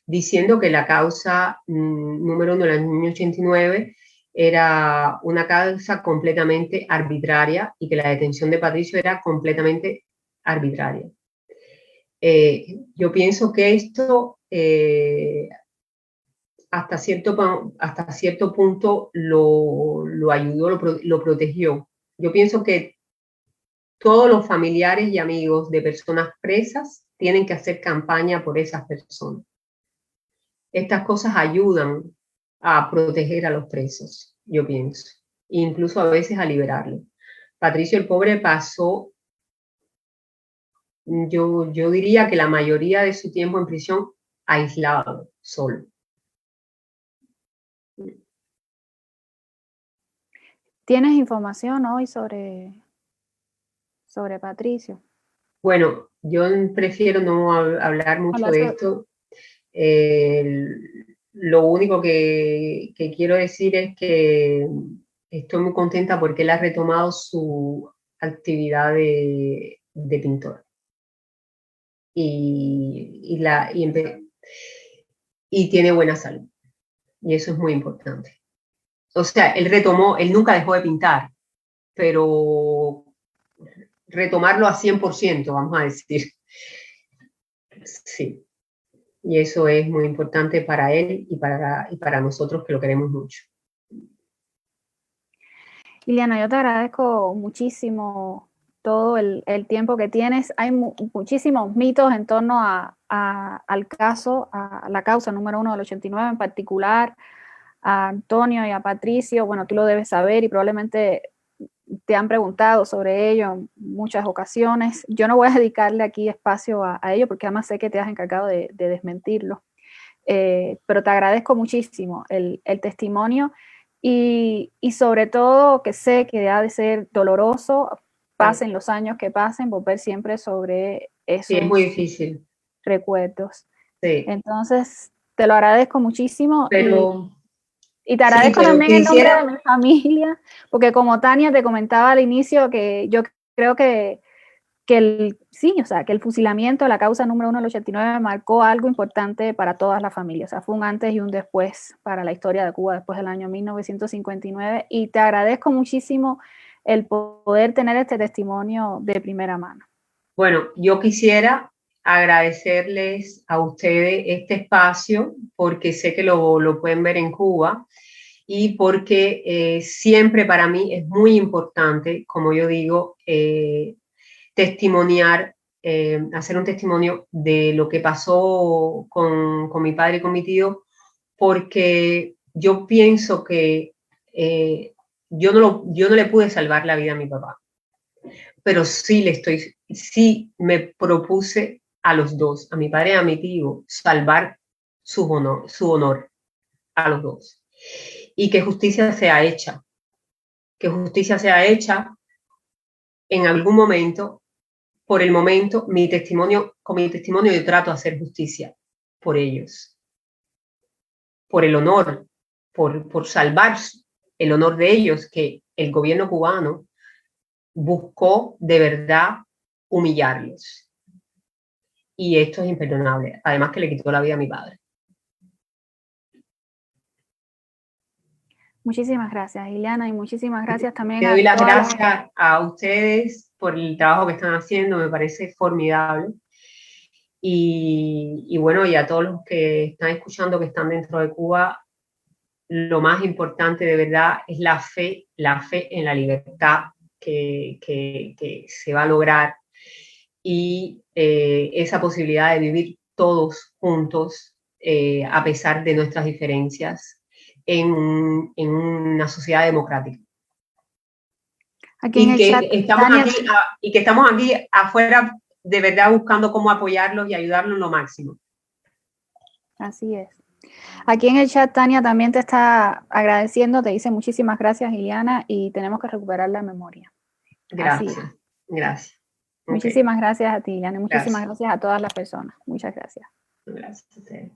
diciendo que la causa número 1 del año 89 era una causa completamente arbitraria y que la detención de Patricio era completamente arbitraria. Yo pienso que esto hasta cierto punto lo ayudó, lo protegió. Yo pienso que todos los familiares y amigos de personas presas tienen que hacer campaña por esas personas. Estas cosas ayudan a proteger a los presos, yo pienso, e incluso a veces a liberarlos. Patricio el pobre pasó, yo diría que la mayoría de su tiempo en prisión aislado, solo. ¿Tienes información hoy sobre Patricio? Bueno, yo prefiero no hablar mucho de esto. Lo único que quiero decir es que estoy muy contenta porque él ha retomado su actividad de pintor. Y tiene buena salud. Y eso es muy importante. O sea, él nunca dejó de pintar, pero retomarlo a 100%, vamos a decir. Sí. Y eso es muy importante para él y para nosotros que lo queremos mucho. Liliana, yo te agradezco muchísimo todo el tiempo que tienes. Hay muchísimos mitos en torno al caso, a la causa número 1 del 89, en particular a Antonio y a Patricio. Bueno, tú lo debes saber y probablemente te han preguntado sobre ello en muchas ocasiones. Yo no voy a dedicarle aquí espacio a ello porque además sé que te has encargado de desmentirlo. Pero te agradezco muchísimo el testimonio y sobre todo que sé que ha de ser doloroso, pasen los años que pasen, volver siempre sobre esos sí, es muy difícil. Recuerdos. Sí. Entonces, te lo agradezco muchísimo. Pero, y te agradezco sí, también en nombre de mi familia, porque como Tania te comentaba al inicio, que yo creo que el fusilamiento, la causa número 1 del 89, marcó algo importante para todas las familias. O sea, fue un antes y un después para la historia de Cuba después del año 1959. Y te agradezco muchísimo el poder tener este testimonio de primera mano. Bueno, yo quisiera agradecerles a ustedes este espacio porque sé que lo pueden ver en Cuba y porque siempre para mí es muy importante, como yo digo, testimoniar, hacer un testimonio de lo que pasó con mi padre y con mi tío, porque yo pienso que yo no le pude salvar la vida a mi papá, pero sí me propuse a los dos, a mi padre y a mi tío, salvar su honor a los dos. Y que justicia sea hecha, que justicia sea hecha en algún momento. Por el momento, con mi testimonio yo trato de hacer justicia por ellos, por el honor, por salvar el honor de ellos, que el gobierno cubano buscó de verdad humillarlos. Y esto es imperdonable, además que le quitó la vida a mi padre. Muchísimas gracias, Ileana, y muchísimas gracias también Te a doy las todas gracias a ustedes por el trabajo que están haciendo, me parece formidable. Y bueno, y a todos los que están escuchando, que están dentro de Cuba, lo más importante de verdad es la fe en la libertad que se va a lograr y esa posibilidad de vivir todos juntos a pesar de nuestras diferencias en una sociedad democrática. aquí en el chat. Tania, Y que estamos aquí afuera de verdad buscando cómo apoyarlos y ayudarlos lo máximo. así es. Aquí en el chat, Tania también te está agradeciendo, te dice muchísimas gracias, Ileana, y tenemos que recuperar la memoria. Gracias, gracias. Okay. Muchísimas gracias a ti, Ileana, y muchísimas Gracias. gracias a todas las personas. Muchas gracias. Gracias a ustedes.